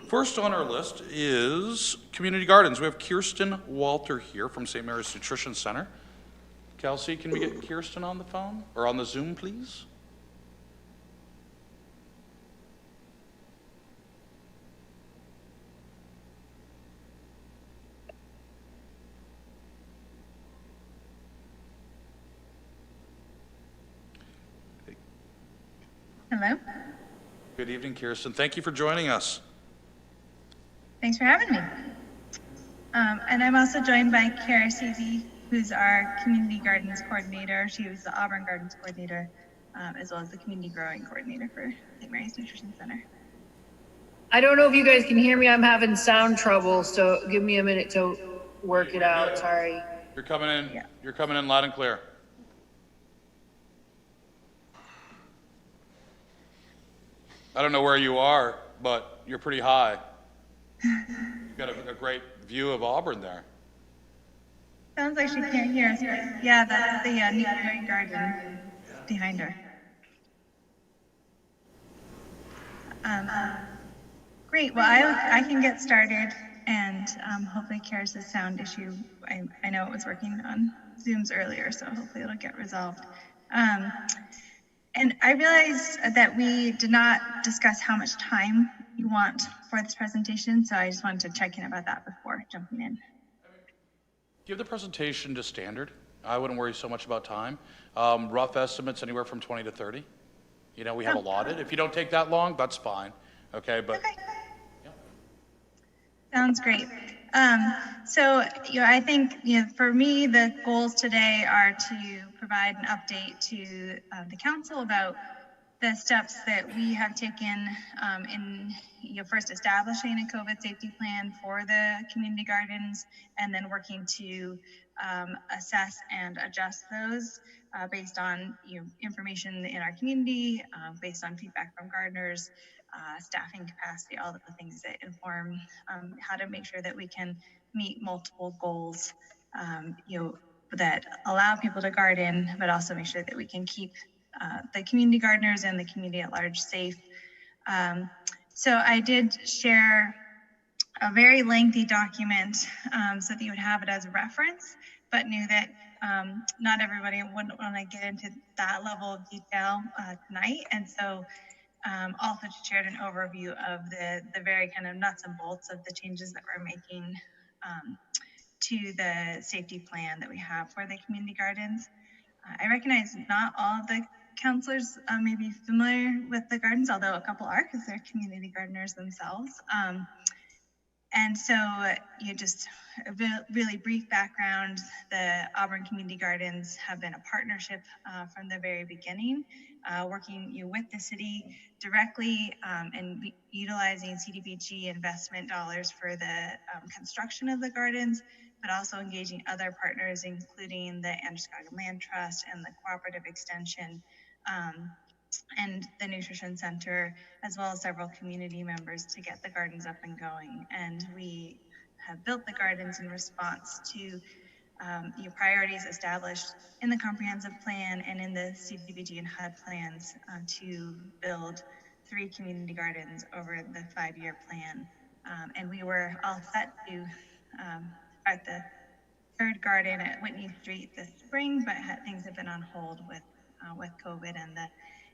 First on our list is Community Gardens. We have Kirsten Walter here from St. Mary's Nutrition Center. Kelsey, can we get Kirsten on the phone or on the Zoom, please? Hello. Good evening, Kirsten. Thank you for joining us. Thanks for having me. And I'm also joined by Kara Seavey, who's our Community Gardens Coordinator. She was the Auburn Gardens Coordinator, as well as the Community Growing Coordinator for St. Mary's Nutrition Center. I don't know if you guys can hear me. I'm having sound trouble, so give me a minute to work it out. Sorry. You're coming in. Yeah. You're coming in loud and clear. I don't know where you are, but you're pretty high. You've got a great view of Auburn there. Sounds like she can't hear us, but yeah, that's the new garden behind her. Great. Well, I can get started, and hopefully Kara's sound issue. I know it was working on Zooms earlier, so hopefully it'll get resolved. And I realized that we did not discuss how much time you want for this presentation, so I just wanted to check in about that before jumping in. Give the presentation to standard. I wouldn't worry so much about time. Rough estimates anywhere from 20 to 30. You know, we have allotted. If you don't take that long, that's fine. Okay, but. Okay. Yeah. Sounds great. So, I think, for me, the goals today are to provide an update to the council about the steps that we have taken in first establishing a COVID safety plan for the community gardens, and then working to assess and adjust those based on information in our community, based on feedback from gardeners, staffing capacity, all of the things that inform how to make sure that we can meet multiple goals, that allow people to garden, but also make sure that we can keep the community gardeners and the community at large safe. So I did share a very lengthy document so that you would have it as a reference, but knew that not everybody would want to get into that level of detail tonight. And so also shared an overview of the very kind of nuts and bolts of the changes that we're making to the safety plan that we have for the community gardens. I recognize not all of the counselors may be familiar with the gardens, although a couple are because they're community gardeners themselves. And so just a really brief background, the Auburn Community Gardens have been a partnership from the very beginning, working with the city directly and utilizing CDBG investment dollars for the construction of the gardens, but also engaging other partners, including the Androscoggin Land Trust and the Cooperative Extension and the Nutrition Center, as well as several community members to get the gardens up and going. And we have built the gardens in response to priorities established in the comprehensive plan and in the CDBG and HUD plans to build 3 community gardens over the 5-year plan. And we were all set to start the 3rd garden at Whitney Street this spring, but things have been on hold with COVID and the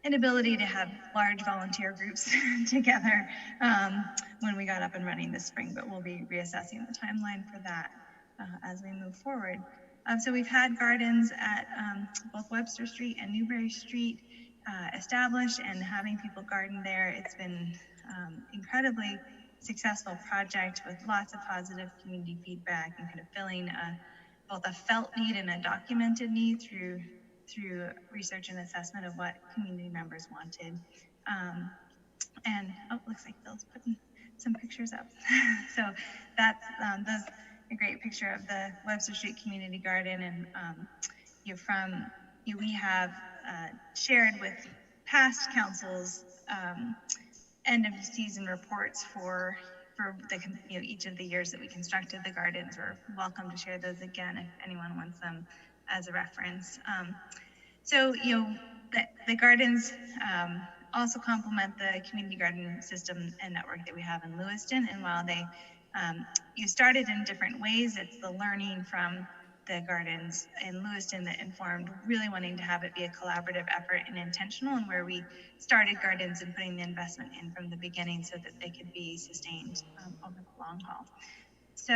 inability to have large volunteer groups together when we got up and running this spring, but we'll be reassessing the timeline for that as we move forward. So we've had gardens at both Webster Street and Newberry Street established, and having people garden there. It's been incredibly successful project with lots of positive community feedback and kind of filling both a felt need and a documented need through research and assessment of what community members wanted. And looks like Bill's putting some pictures up. So that's a great picture of the Webster Street Community Garden. And we have shared with past councils end of season reports for the each of the years that we constructed the gardens. We're welcome to share those again if anyone wants them as a reference. So the gardens also complement the community garden system and network that we have in Lewiston. And while they you started in different ways, it's the learning from the gardens in Lewiston that informed really wanting to have it be a collaborative effort and intentional, and where we started gardens and putting the investment in from the beginning so that they could be sustained over the long haul. So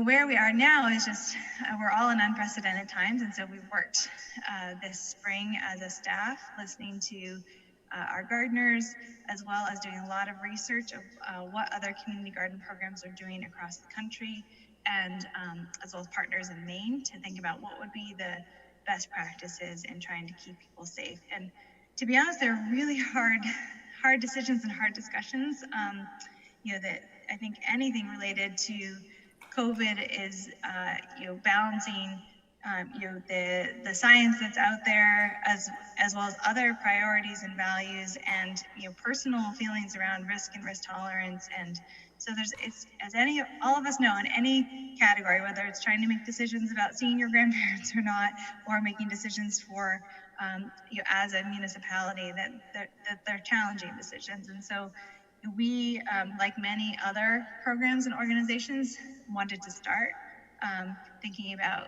where we are now is just we're all in unprecedented times, and so we've worked this spring as a staff listening to our gardeners, as well as doing a lot of research of what other community garden programs are doing across the country, and as well as partners in Maine, to think about what would be the best practices in trying to keep people safe. And to be honest, they're really hard decisions and hard discussions. That I think anything related to COVID is, balancing, the science that's out there, as well as other priorities and values, and personal feelings around risk and risk tolerance. And so it's as all of us know, in any category, whether it's trying to make decisions about seeing your grandparents or not, or making decisions for as a municipality, that they're challenging decisions. And so we, like many other programs and organizations, wanted to start thinking about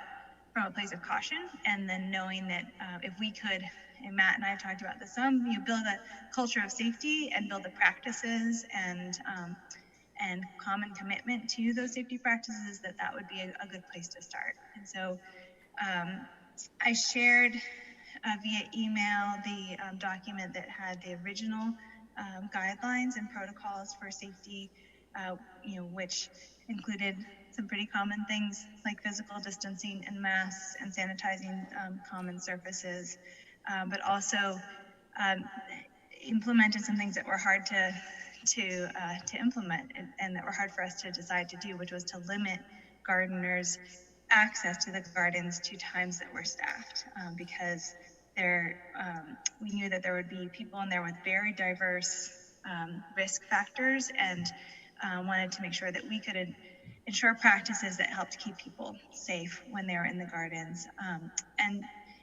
from a place of caution, and then knowing that if we could, and Matt and I have talked about this some, build a culture of safety and build the practices and common commitment to those safety practices, that would be a good place to start. And so I shared via email the document that had the original guidelines and protocols for safety, which included some pretty common things like physical distancing and masks and sanitizing common surfaces, but also implemented some things that were hard to implement, and that were hard for us to decide to do, which was to limit gardeners' access to the gardens to times that were staffed, because we knew that there would be people in there with very diverse risk factors, and wanted to make sure that we could ensure practices that helped keep people safe when they were in the gardens. And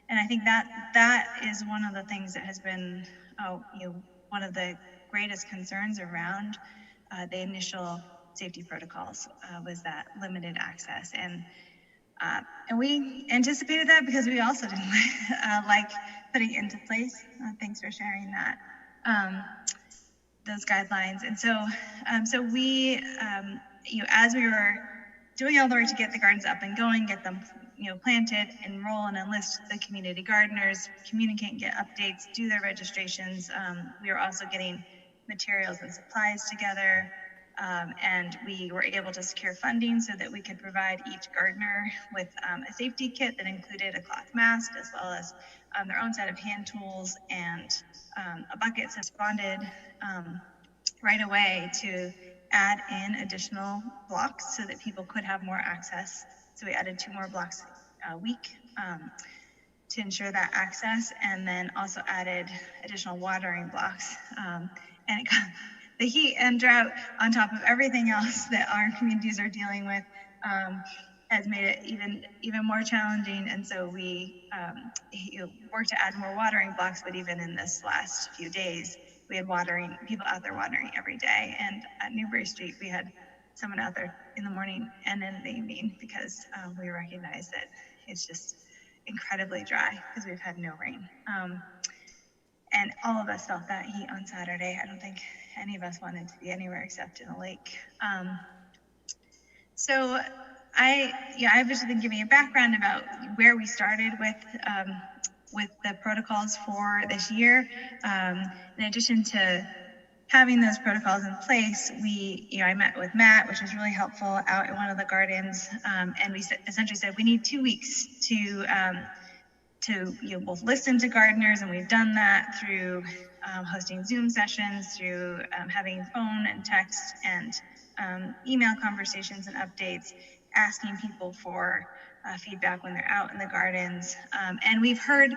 I think that is one of the things that has been one of the greatest concerns around the initial safety protocols, was that limited access. And we anticipated that, because we also didn't like putting into place. Thanks for sharing that, those guidelines. And so we, as we were doing all the work to get the gardens up and going, get them planted, enroll and enlist the community gardeners, communicate and get updates, do their registrations, we were also getting materials and supplies together. And we were able to secure funding so that we could provide each gardener with a safety kit that included a cloth mask, as well as their own set of hand tools and a bucket. So responded right away to add in additional blocks so that people could have more access. So we added 2 more blocks a week to ensure that access, and then also added additional watering blocks. And it got the heat and drought, on top of everything else that our communities are dealing with, has made it even more challenging. And so we worked to add more watering blocks, but even in this last few days, we had people out there watering every day. And at Newbury Street, we had someone out there in the morning and in the evening, because we recognize that it's just incredibly dry because we've had no rain. And all of us felt that heat on Saturday. I don't think any of us wanted to be anywhere except in a lake. So I've just been giving a background about where we started with the protocols for this year. In addition to having those protocols in place, I met with Matt, which was really helpful, out in one of the gardens, and we essentially said we need 2 weeks to both listen to gardeners, and we've done that through hosting Zoom sessions, through having phone and text and email conversations and updates, asking people for feedback when they're out in the gardens, and we've heard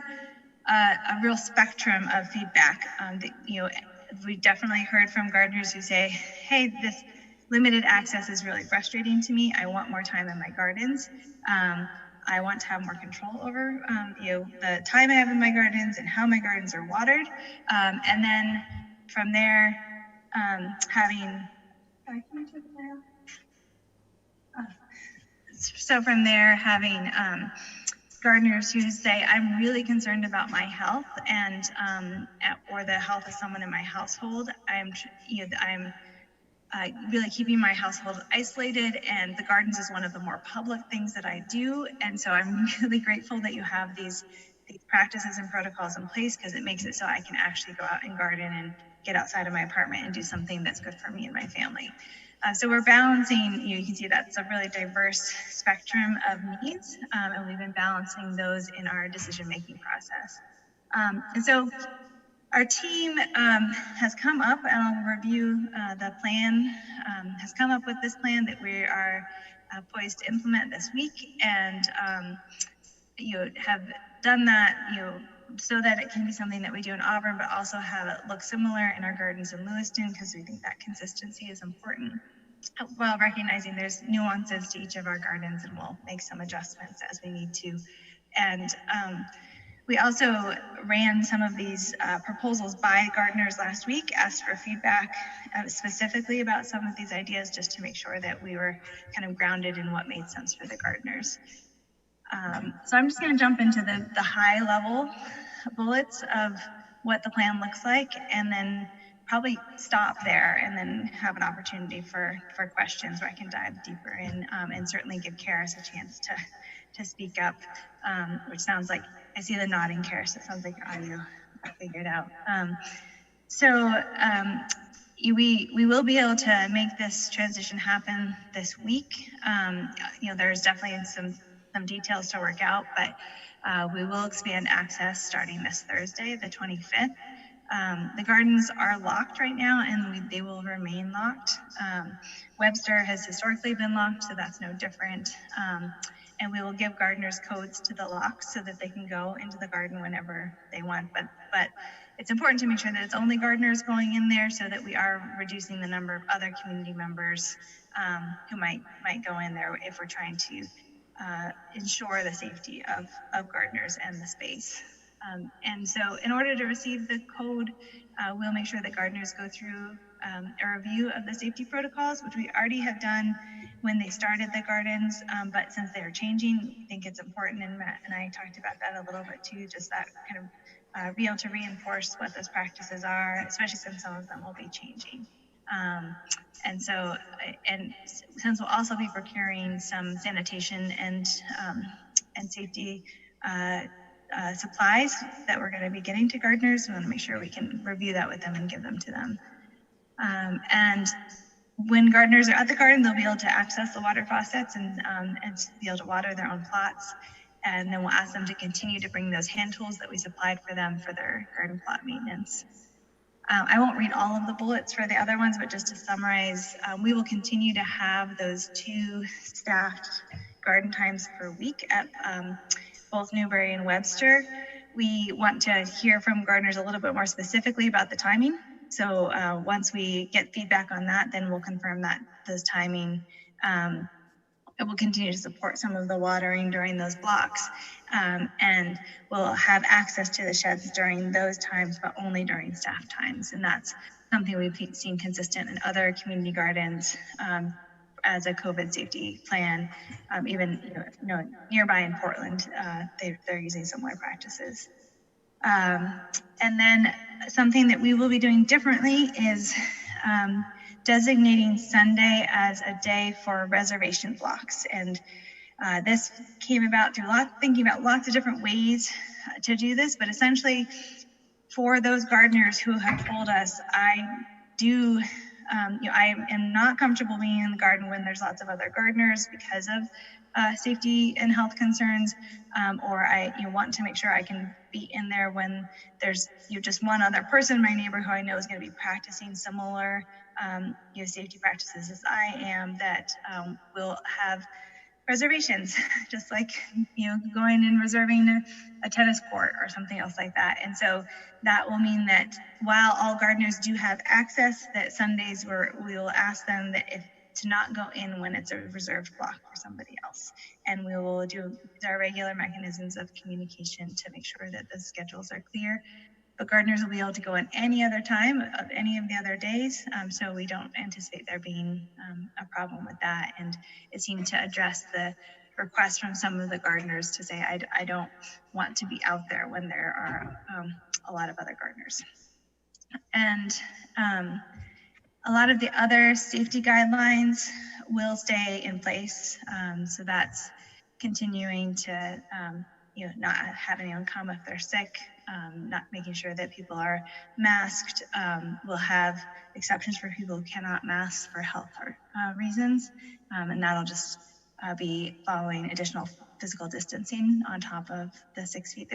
a real spectrum of feedback. We definitely heard from gardeners who say, hey, this limited access is really frustrating to me. I want more time in my gardens. I want to have more control over, the time I have in my gardens and how my gardens are watered. And then from there, so from there, having gardeners who say, I'm really concerned about my health and or the health of someone in my household. I'm really keeping my household isolated, and the gardens is one of the more public things that I do. And so I'm really grateful that you have these practices and protocols in place, because it makes it so I can actually go out and garden and get outside of my apartment and do something that's good for me and my family. So we're balancing, you can see that's a really diverse spectrum of needs, and we've been balancing those in our decision-making process. And so our team has come up, and I'll review the plan, has come up with this plan that we are poised to implement this week, and have done that, so that it can be something that we do in Auburn, but also have it look similar in our gardens in Lewiston, because we think that consistency is important, while recognizing there's nuances to each of our gardens, and we'll make some adjustments as we need to. And we also ran some of these proposals by gardeners last week, asked for feedback specifically about some of these ideas, just to make sure that we were kind of grounded in what made sense for the gardeners. So I'm just going to jump into the high level bullets of what the plan looks like, and then probably stop there and then have an opportunity for questions where I can dive deeper in, and certainly give Karis a chance to speak up, which sounds like, I see the nodding, Karis, it sounds like your audio figured out. We will be able to make this transition happen this week. There's definitely some details to work out, but we will expand access starting this Thursday, the 25th. The gardens are locked right now, and they will remain locked. Webster has historically been locked, so that's no different. And we will give gardeners codes to the locks so that they can go into the garden whenever they want. But it's important to make sure that it's only gardeners going in there, so that we are reducing the number of other community members who might go in there if we're trying to ensure the safety of gardeners and the space. And so in order to receive the code, we'll make sure that gardeners go through a review of the safety protocols, which we already have done when they started the gardens, but since they are changing, I think it's important, and Matt and I talked about that a little bit too, just that kind of be able to reinforce what those practices are, especially since some of them will be changing. And since we'll also be procuring some sanitation and safety supplies that we're going to be getting to gardeners, we want to make sure we can review that with them and give them to them. And when gardeners are at the garden, they'll be able to access the water faucets and be able to water their own plots. And then we'll ask them to continue to bring those hand tools that we supplied for them for their garden plot maintenance. I won't read all of the bullets for the other ones, but just to summarize, we will continue to have those 2 staffed garden times per week at both Newberry and Webster. We want to hear from gardeners a little bit more specifically about the timing. So once we get feedback on that, then we'll confirm that those timing. It will continue to support some of the watering during those blocks, and we'll have access to the sheds during those times, but only during staff times. And that's something we've seen consistent in other community gardens as a COVID safety plan. Even nearby in Portland, they're using similar practices. And then something that we will be doing differently is designating Sunday as a day for reservation blocks. And this came about through thinking about lots of different ways to do this, but essentially for those gardeners who have told us, I am not comfortable being in the garden when there's lots of other gardeners because of safety and health concerns, or I want to make sure I can be in there when there's just one other person in my neighbor who I know is going to be practicing similar safety practices as I am, that will have reservations, just like going and reserving a tennis court or something else like that. And so that will mean that while all gardeners do have access, that Sundays we will ask them that if to not go in when it's a reserved block for somebody else. And we will do our regular mechanisms of communication to make sure that the schedules are clear. But gardeners will be able to go in any other time of any of the other days. So we don't anticipate there being a problem with that. And it seemed to address the request from some of the gardeners to say, I don't want to be out there when there are a lot of other gardeners. And a lot of the other safety guidelines will stay in place. So that's continuing to not have anyone come if they're sick, not making sure that people are masked. We'll have exceptions for people who cannot mask for health reasons, and that'll just be following additional physical distancing on top of the 6 feet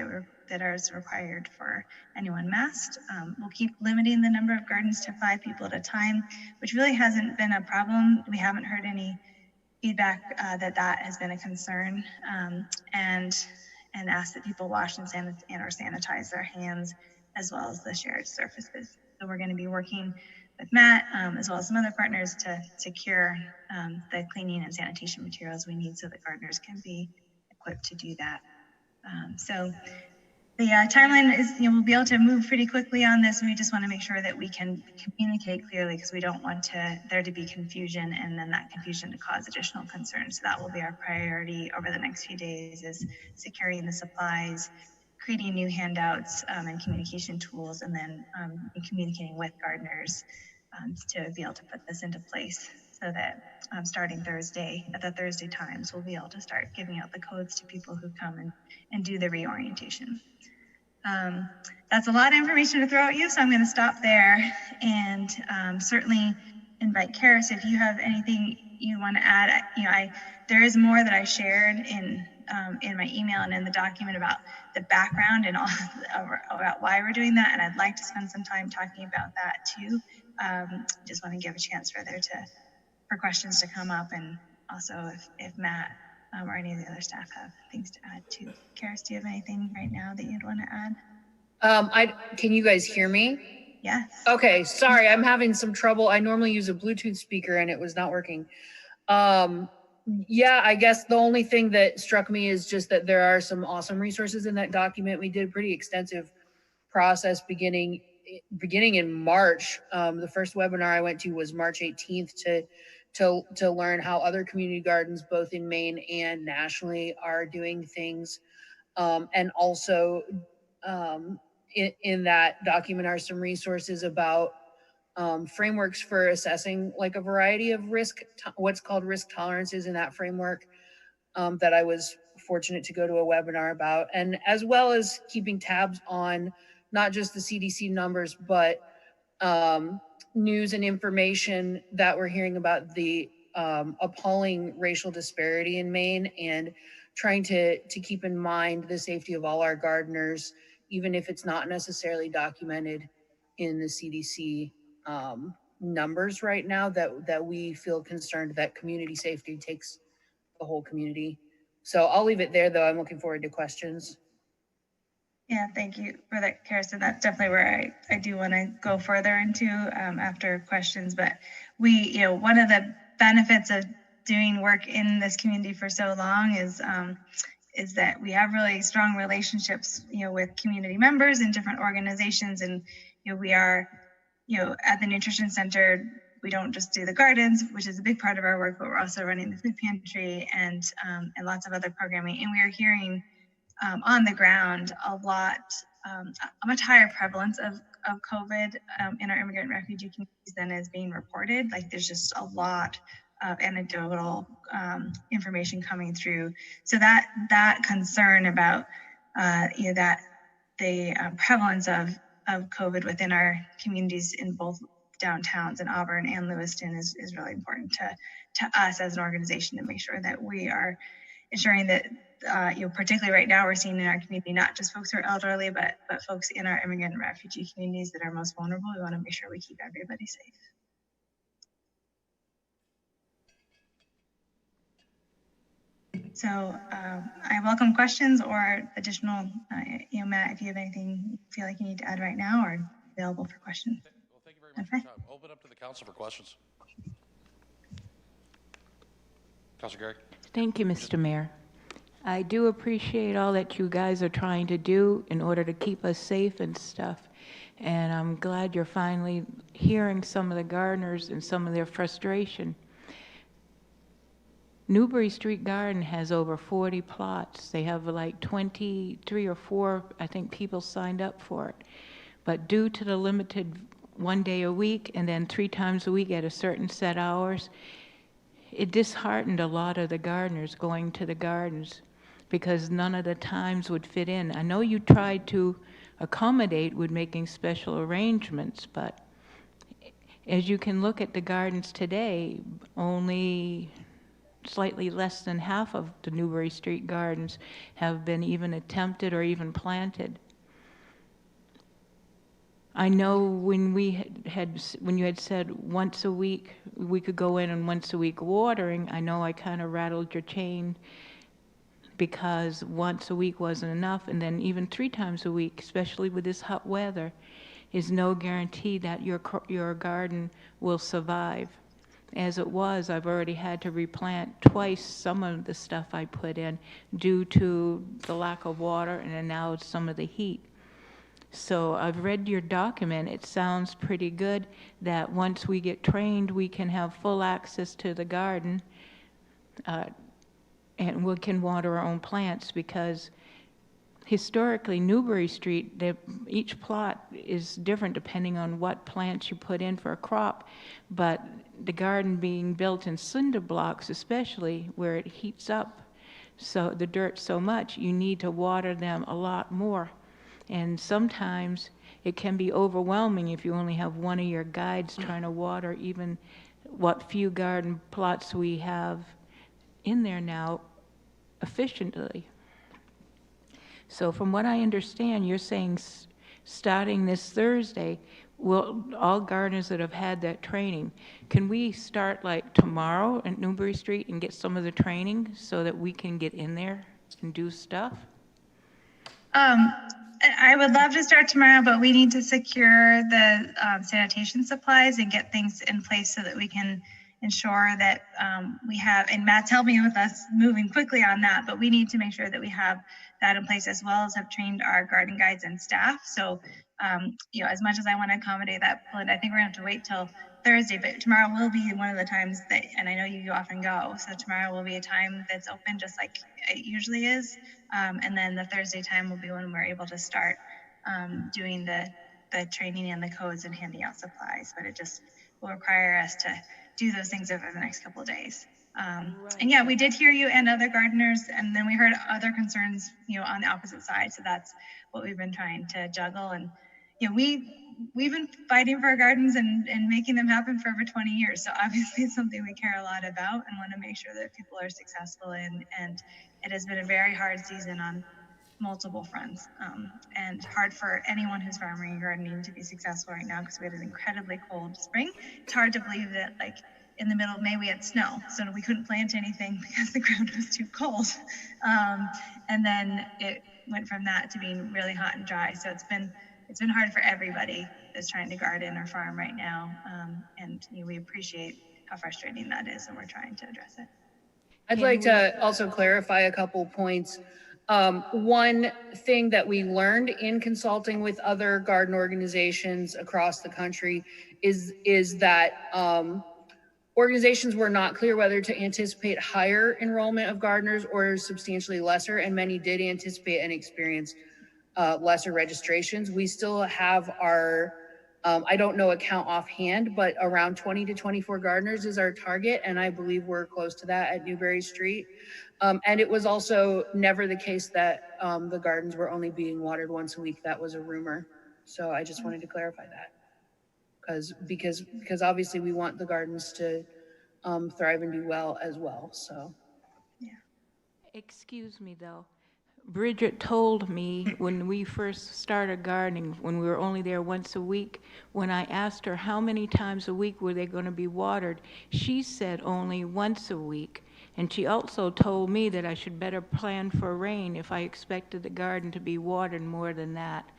that is required for anyone masked. We'll keep limiting the number of gardens to 5 people at a time, which really hasn't been a problem. We haven't heard any feedback that has been a concern, and ask that people wash and or sanitize their hands as well as the shared surfaces. So we're going to be working with Matt as well as some other partners to secure the cleaning and sanitation materials we need so that gardeners can be equipped to do that. So the timeline is, we'll be able to move pretty quickly on this. We just want to make sure that we can communicate clearly because we don't want there to be confusion and then that confusion to cause additional concerns. So that will be our priority over the next few days, is securing the supplies, creating new handouts and communication tools, and then communicating with gardeners to be able to put this into place so that starting Thursday, at the Thursday times, we'll be able to start giving out the codes to people who come and do the reorientation. That's a lot of information to throw at you, so I'm going to stop there and certainly invite Karis if you have anything you want to add. There is more that I shared in my email and in the document about the background and all about why we're doing that, and I'd like to spend some time talking about that too. Just want to give a chance for questions to come up, and also if Matt or any of the other staff have things to add too. Karis, do you have anything right now that you'd want to add? Can you guys hear me? Yes. Okay, sorry, I'm having some trouble. I normally use a Bluetooth speaker and it was not working. Yeah, I guess the only thing that struck me is just that there are some awesome resources in that document. We did a pretty extensive process beginning in March. The first webinar I went to was March 18th to learn how other community gardens, both in Maine and nationally, are doing things. And also in that document are some resources about frameworks for assessing like a variety of what's called risk tolerances in that framework that I was fortunate to go to a webinar about, and as well as keeping tabs on not just the CDC numbers, but news and information that we're hearing about the appalling racial disparity in Maine, and trying to keep in mind the safety of all our gardeners, even if it's not necessarily documented in the CDC numbers right now, that we feel concerned that community safety takes the whole community. So I'll leave it there, though. I'm looking forward to questions. Yeah, thank you for that, Karis. So that's definitely where I do want to go further into after questions. But one of the benefits of doing work in this community for so long is that we have really strong relationships, with community members and different organizations. And, we are, at the Nutrition Center, we don't just do the gardens, which is a big part of our work, but we're also running the food pantry and lots of other programming. And we are hearing on the ground a much higher prevalence of COVID in our immigrant and refugee communities than is being reported. Like there's just a lot of anecdotal information coming through. So that concern about that the prevalence of COVID within our communities in both downtowns in Auburn and Lewiston is really important to us as an organization to make sure that we are ensuring that particularly right now we're seeing in our community not just folks who are elderly, but folks in our immigrant and refugee communities that are most vulnerable. We want to make sure we keep everybody safe. So I welcome questions or additional, Matt, if you have anything you feel like you need to add right now, or available for questions. Well, thank you very much for your time. Open up to the council for questions. Councilor Gary? Thank you, Mr. Mayor. I do appreciate all that you guys are trying to do in order to keep us safe and stuff. And I'm glad you're finally hearing some of the gardeners and some of their frustration. Newbury Street Garden has over 40 plots. They have like 23 or 4, I think, people signed up for it. But due to the limited 1 day a week and then 3 times a week at a certain set hours, it disheartened a lot of the gardeners going to the gardens because none of the times would fit in. I know you tried to accommodate with making special arrangements, but as you can look at the gardens today, only slightly less than half of the Newbury Street gardens have been even attempted or even planted. I know when when you had said once a week we could go in and once a week watering, I know I kind of rattled your chain because once a week wasn't enough, and then even 3 times a week, especially with this hot weather, is no guarantee that your garden will survive. As it was, I've already had to replant twice some of the stuff I put in due to the lack of water and then now some of the heat. So I've read your document. It sounds pretty good that once we get trained, we can have full access to the garden and we can water our own plants, because historically Newbury Street, each plot is different depending on what plants you put in for a crop, but the garden being built in cinder blocks, especially where it heats up so the dirt so much, you need to water them a lot more. And sometimes it can be overwhelming if you only have one of your guides trying to water even what few garden plots we have in there now efficiently. So from what I understand, you're saying starting this Thursday, will all gardeners that have had that training, can we start like tomorrow at Newbury Street and get some of the training so that we can get in there and do stuff? I would love to start tomorrow, but we need to secure the sanitation supplies and get things in place so that we can ensure that we have, and Matt's helping with us moving quickly on that, but we need to make sure that we have that in place, as well as have trained our garden guides and staff. So, as much as I want to accommodate that, I think we're gonna have to wait till Thursday, but tomorrow will be one of the times that, and I know you often go, so tomorrow will be a time that's open just like it usually is. And then the Thursday time will be when we're able to start doing the training and the codes and handing out supplies, but it just will require us to do those things over the next couple of days. And yeah, we did hear you and other gardeners, and then we heard other concerns, on the opposite side. So that's what we've been trying to juggle. And, we've been fighting for our gardens and making them happen for over 20 years. So obviously it's something we care a lot about and want to make sure that people are successful in. And it has been a very hard season on multiple fronts, and hard for anyone who's farming and gardening to be successful right now because we had an incredibly cold spring. It's hard to believe that in the middle of May we had snow, so we couldn't plant anything because the ground was too cold. And then it went from that to being really hot and dry. So it's been hard for everybody that's trying to garden or farm right now. And we appreciate how frustrating that is, and we're trying to address it. I'd like to also clarify a couple points. One thing that we learned in consulting with other garden organizations across the country is that organizations were not clear whether to anticipate higher enrollment of gardeners or substantially lesser, and many did anticipate and experience lesser registrations. We still have our, I don't know a count offhand, but around 20 to 24 gardeners is our target, and I believe we're close to that at Newbury Street. And it was also never the case that the gardens were only being watered once a week. That was a rumor. So I just wanted to clarify that. Because obviously we want the gardens to thrive and do well as well, so. Yeah. Excuse me though. Bridget told me when we first started gardening, when we were only there once a week, when I asked her how many times a week were they going to be watered, she said only once a week. And she also told me that I should better plan for rain if I expected the garden to be watered more than that.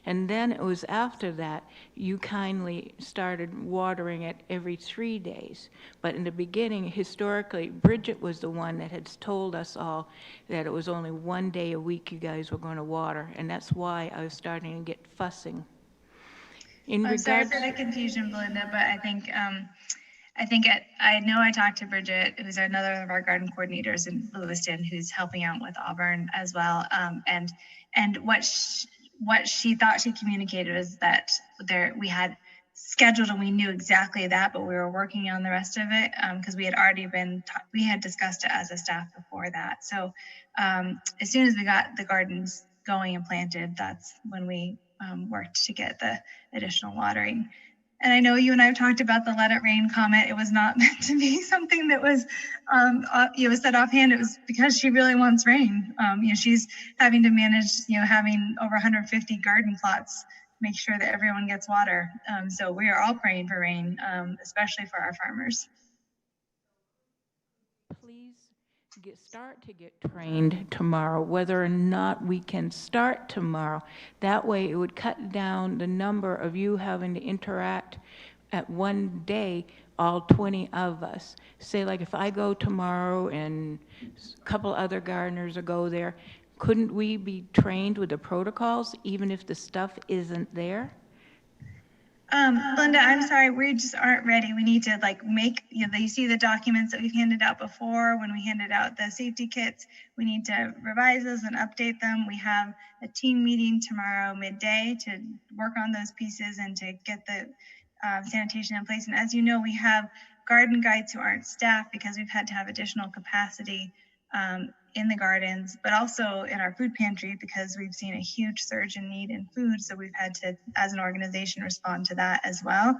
And then it was after that, you kindly started watering it every 3 days. But in the beginning, historically, Bridget was the one that had told us all that it was only 1 day a week you guys were going to water, and that's why I was starting to get fussing. In I'm sorry regards, for the confusion, Belinda, but I know I talked to Bridget, who's another of our garden coordinators in Lewiston, who's helping out with Auburn as well. And what she thought she communicated was that we had scheduled and we knew exactly that, but we were working on the rest of it because we had discussed it as a staff before that. So as soon as we got the gardens going and planted, that's when we worked to get the additional watering. And I know you and I have talked about the let it rain comment. It was not meant to be something that was, was said offhand. It was because she really wants rain. She's having to manage, having over 150 garden plots, make sure that everyone gets water. So we are all praying for rain, especially for our farmers. please start to get trained tomorrow, whether or not we can start tomorrow. That way it would cut down the number of you having to interact at one day, all 20 of us. Say like if I go tomorrow and a couple other gardeners will go there, couldn't we be trained with the protocols even if the stuff isn't there? Linda, I'm sorry, we just aren't ready. We need to you see the documents that we've handed out before when we handed out the safety kits. We need to revise those and update them. We have a team meeting tomorrow midday to work on those pieces and to get the sanitation in place. And as you know, we have garden guides who aren't staff because we've had to have additional capacity in the gardens, but also in our food pantry because we've seen a huge surge in need in food. So we've had to, as an organization, respond to that as well.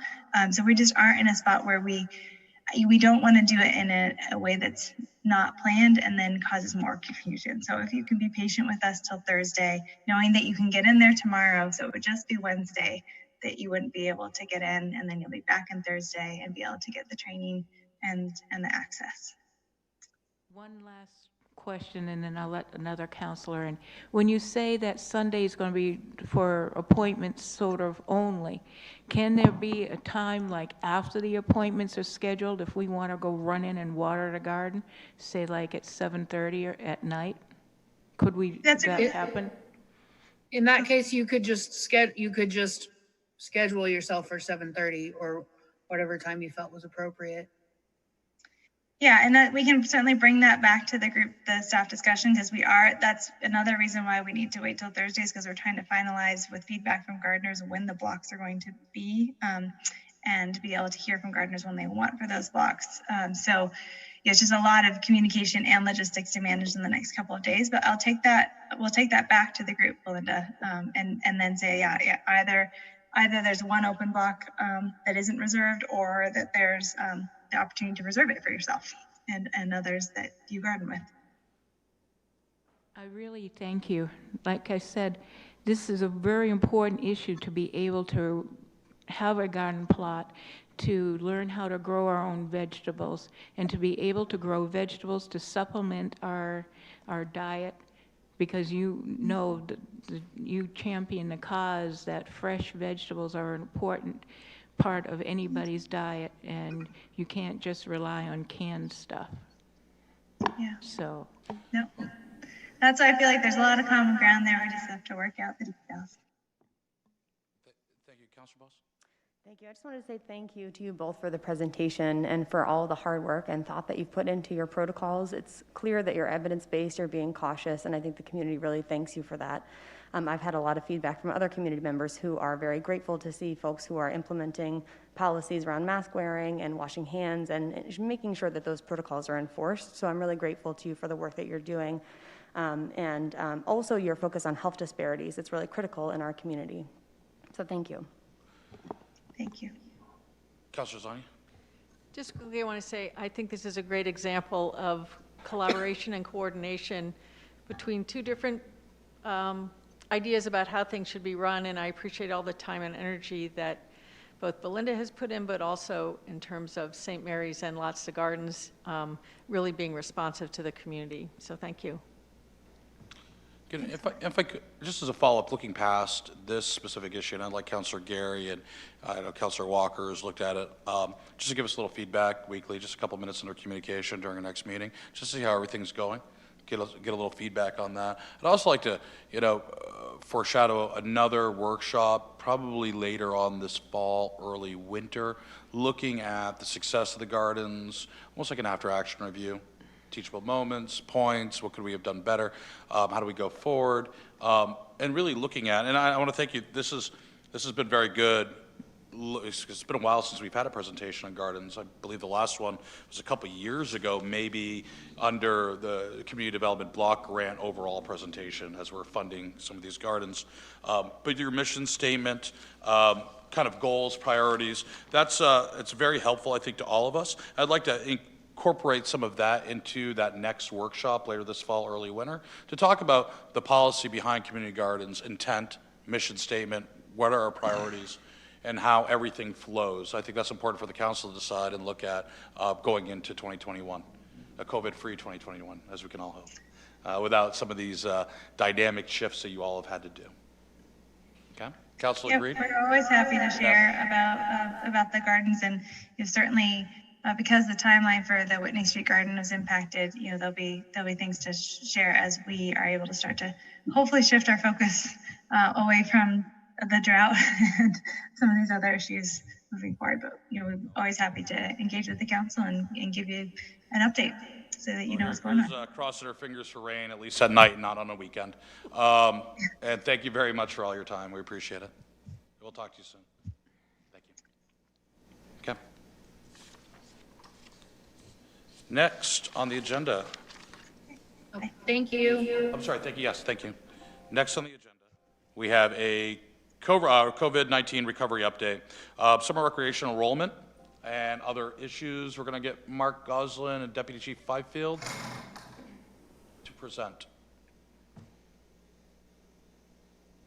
So we just aren't in a spot where we don't want to do it in a way that's not planned and then causes more confusion. So if you can be patient with us till Thursday, knowing that you can get in there tomorrow, so it would just be Wednesday that you wouldn't be able to get in, and then you'll be back on Thursday and be able to get the training and the access. One last question, and then I'll let another counselor in. When you say that Sunday is going to be for appointments sort of only, can there be a time like after the appointments are scheduled if we want to go run in and water the garden, say like at 7:30 or at night? Could that happen? In that case, you could just schedule yourself for 7:30 or whatever time you felt was appropriate. Yeah, and that we can certainly bring that back to the group, the staff discussion, because that's another reason why we need to wait till Thursdays, because we're trying to finalize with feedback from gardeners when the blocks are going to be, and be able to hear from gardeners when they want for those blocks. So it's just a lot of communication and logistics to manage in the next couple of days, but we'll take that back to the group, Belinda, and then say, either there's one open block that isn't reserved, or that there's the opportunity to reserve it for yourself and others that you garden with. I really thank you. Like I said, this is a very important issue to be able to have a garden plot, to learn how to grow our own vegetables, and to be able to grow vegetables to supplement our diet, because you know that you champion the cause that fresh vegetables are an important part of anybody's diet, and you can't just rely on canned stuff. Yeah. So. No. That's why I feel like there's a lot of common ground there. We just have to work out the details. Thank you, Councilor Boss. Thank you. I just wanted to say thank you to you both for the presentation and for all the hard work and thought that you've put into your protocols. It's clear that you're evidence-based, you're being cautious, and I think the community really thanks you for that. I've had a lot of feedback from other community members who are very grateful to see folks who are implementing policies around mask wearing and washing hands and making sure that those protocols are enforced. So I'm really grateful to you for the work that you're doing. And also your focus on health disparities. It's really critical in our community. So thank you. Thank you. Councilor Zani. Just quickly, I want to say I think this is a great example of collaboration and coordination between two different ideas about how things should be run, and I appreciate all the time and energy that both Belinda has put in, but also in terms of St. Mary's and Lots of Gardens really being responsive to the community. So thank you. If I could, just as a follow-up, looking past this specific issue, and I'd like Councilor Gary and I know Councilor Walker has looked at it, just to give us a little feedback weekly, just a couple minutes in our communication during our next meeting, just to see how everything's going, get a little feedback on that. I'd also like to, foreshadow another workshop, probably later on this fall, early winter, looking at the success of the gardens, almost like an after-action review. Teachable moments, points, what could we have done better, how do we go forward, and really looking at, and I want to thank you, this has been very good. It's been a while since we've had a presentation on gardens. I believe the last one was a couple years ago, maybe under the Community Development Block Grant overall presentation as we're funding some of these gardens. But your mission statement, kind of goals, priorities, it's very helpful, I think, to all of us. I'd like to incorporate some of that into that next workshop later this fall, early winter, to talk about the policy behind community gardens, intent, mission statement, what are our priorities, and how everything flows. I think that's important for the council to decide and look at going into 2021, a COVID-free 2021, as we can all hope, without some of these dynamic shifts that you all have had to do. Okay, Councilor Green? We're always happy to share about the gardens, and certainly because the timeline for the Whitney Street Garden was impacted, there'll be things to share as we are able to start to hopefully shift our focus away from the drought and some of these other issues moving forward. But we're always happy to engage with the council and give you an update so that you know what's going on. Crossing our fingers for rain, at least at night, not on a weekend. And thank you very much for all your time. We appreciate it. We'll talk to you soon. Thank you. Okay. Next on the agenda. Okay, thank you. I'm sorry, thank you, yes, thank you. Next on the agenda, we have a COVID-19 recovery update, summer recreation enrollment, and other issues. We're going to get Mark Goslin and Deputy Chief Fifield to present.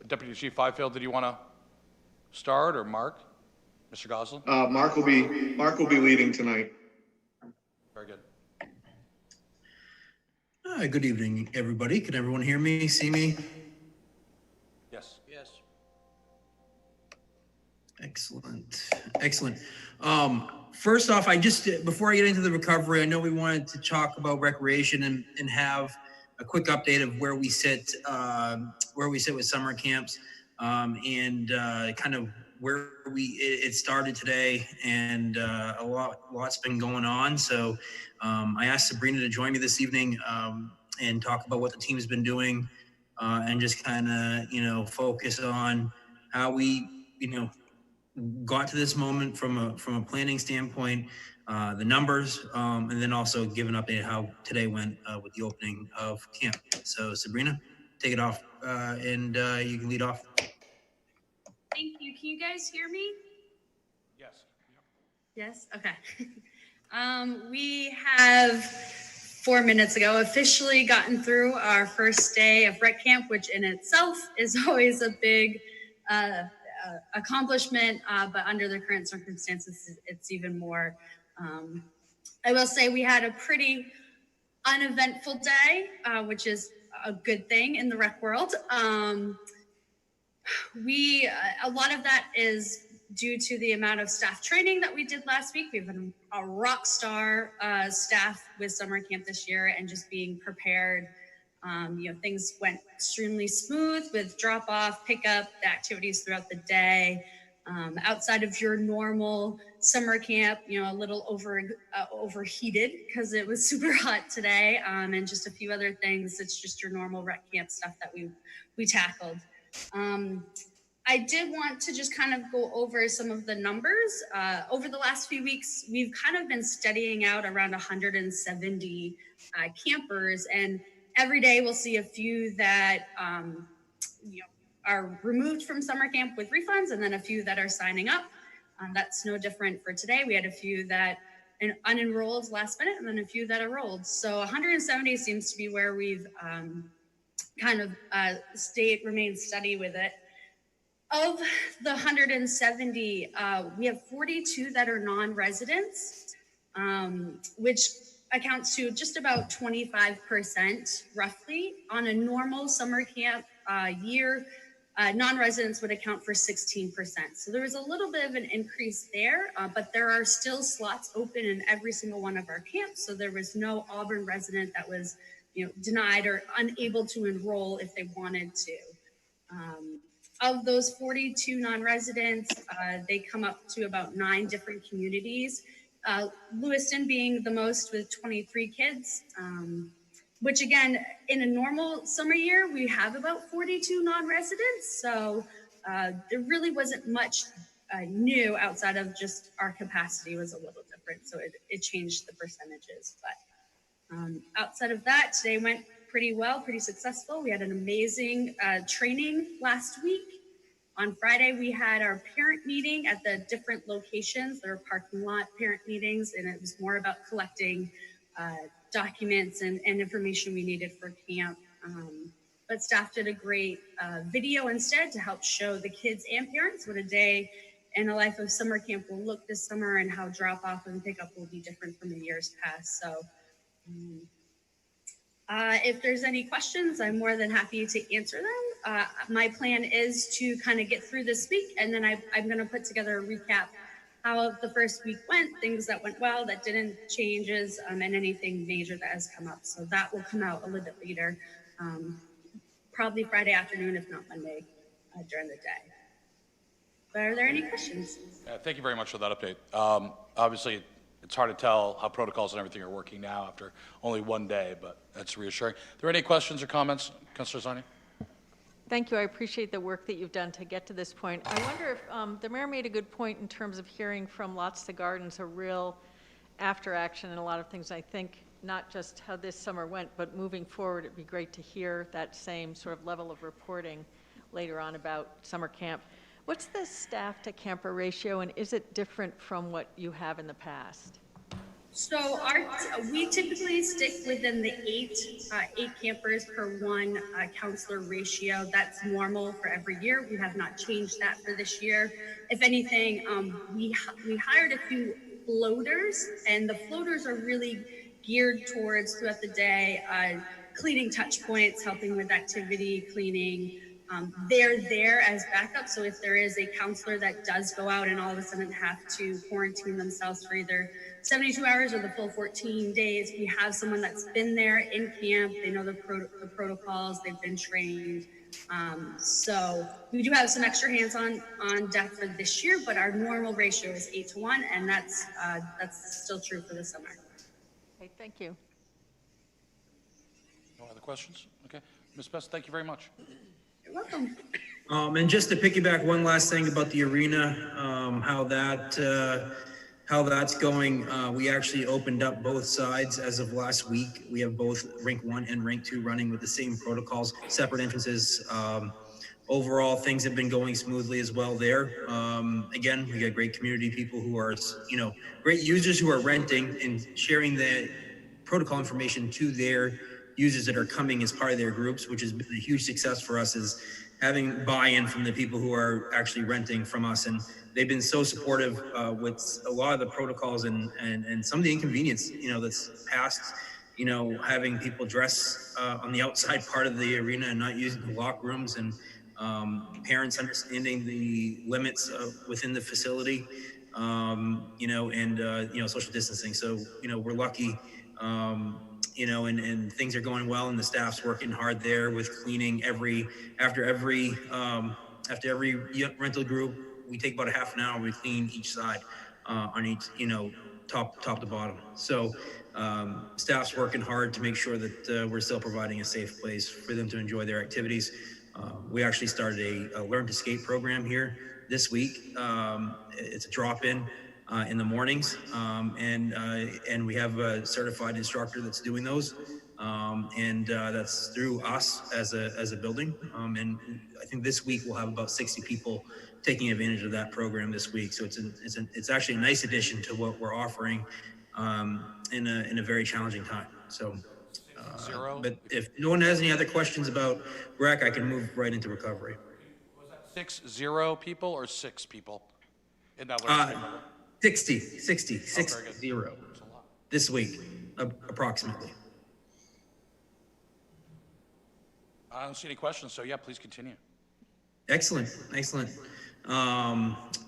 Deputy Chief Fifield, did you want to start, or Mark? Mr. Goslin? Mark will be leading tonight. Very good. Good evening, everybody. Can everyone hear me, see me? Yes. Yes. Excellent. Excellent. First off, before I get into the recovery, I know we wanted to talk about recreation and have a quick update of where we sit with summer camps, and kind of where it started today, and a lot's been going on. So I asked Sabrina to join me this evening and talk about what the team's been doing, and just kind of focus on how we got to this moment from a planning standpoint, the numbers, and then also give an update how today went with the opening of camp. So Sabrina, take it off, and you can lead off. Thank you. Can you guys hear me? Yes. Yes? Okay. We have 4 minutes ago officially gotten through our first day of rec camp, which in itself is always a big accomplishment, but under the current circumstances, it's even more. I will say we had a pretty uneventful day, which is a good thing in the rec world. A lot of that is due to the amount of staff training that we did last week. We've been a rock star staff with summer camp this year, and just being prepared. Things went extremely smooth with drop off, pickup, the activities throughout the day. Outside of your normal summer camp, a little overheated because it was super hot today, and just a few other things. It's just your normal rec camp stuff that we tackled. I did want to just kind of go over some of the numbers. Over the last few weeks, we've kind of been studying out around 170 campers, and every day we'll see a few that are removed from summer camp with refunds, and then a few that are signing up. That's no different for today. We had a few that unenrolled last minute, and then a few that enrolled. So 170 seems to be where we've kind of remained steady with it. Of the 170, we have 42 that are non-residents, which accounts to just about 25% roughly. On a normal summer camp year, non-residents would account for 16%. So there was a little bit of an increase there, but there are still slots open in every single one of our camps. So there was no Auburn resident that was, denied or unable to enroll if they wanted to. Of those 42 non-residents, they come up to about 9 different communities. Lewiston being the most with 23 kids, which again, in a normal summer year, we have about 42 non-residents. So there really wasn't much new outside of just our capacity was a little different. So it changed the percentages. But outside of that, today went pretty well, pretty successful. We had an amazing training last week. On Friday, we had our parent meeting at the different locations. There were parking lot parent meetings, and it was more about collecting documents and information we needed for camp. But staff did a great video instead to help show the kids and parents what a day in the life of summer camp will look this summer and how drop-off and pickup will be different from the years past. So if there's any questions, I'm more than happy to answer them. My plan is to kind of get through this week, and then I'm going to put together a recap how the first week went, things that went well, that didn't, changes, and anything major that has come up. So that will come out a little bit later, probably Friday afternoon, if not Monday during the day. But are there any questions? Thank you very much for that update. Obviously, it's hard to tell how protocols and everything are working now after only one day, but that's reassuring. Are there any questions or comments, Councilor Zani? Thank you. I appreciate the work that you've done to get to this point. I wonder if the mayor made a good point in terms of hearing from Lots to Gardens, a real after action and a lot of things. I think not just how this summer went, but moving forward, it'd be great to hear that same sort of level of reporting later on about summer camp. What's the staff to camper ratio, and is it different from what you have in the past? So we typically stick within the eight campers per one counselor ratio. That's normal for every year. We have not changed that for this year. If anything, we hired a few floaters, and the floaters are really geared towards throughout the day, cleaning touch points, helping with activity, cleaning. They're there as backup. So if there is a counselor that does go out and all of a sudden have to quarantine themselves for either 72 hours or the full 14 days, we have someone that's been there in camp. They know the protocols, they've been trained. So we do have some extra hands on deck for this year, but our normal ratio is 8-to-1, and that's still true for the summer. Okay, thank you. No other questions? Okay. Ms. Best, thank you very much. You're welcome. And just to piggyback one last thing about the arena, how that's going. We actually opened up both sides as of last week. We have both Rink 1 and Rink 2 running with the same protocols, separate entrances. Overall, things have been going smoothly as well there. Again, we got great community people who are, great users who are renting and sharing the protocol information to their users that are coming as part of their groups, which has been a huge success for us, is having buy-in from the people who are actually renting from us. And they've been so supportive with a lot of the protocols and some of the inconvenience, that's passed, having people dress on the outside part of the arena and not using the locker rooms, and parents understanding the limits within the facility, and social distancing. So, we're lucky, and things are going well, and the staff's working hard there with cleaning after every rental group. We take about a half an hour. We clean each side on each, top to bottom. So staff's working hard to make sure that we're still providing a safe place for them to enjoy their activities. We actually started a Learn to Skate program here this week. It's a drop-in in the mornings, and we have a certified instructor that's doing those, and that's through us as a building. And I think this week we'll have about 60 people taking advantage of that program this week. So it's actually a nice addition to what we're offering in a very challenging time. So, but if no one has any other questions about rec, I can move right into recovery. Was that 60 people or 6 people in that learning program? 60 Oh, very good. this week. approximately. I don't see any questions, so yeah, please continue. Excellent, excellent.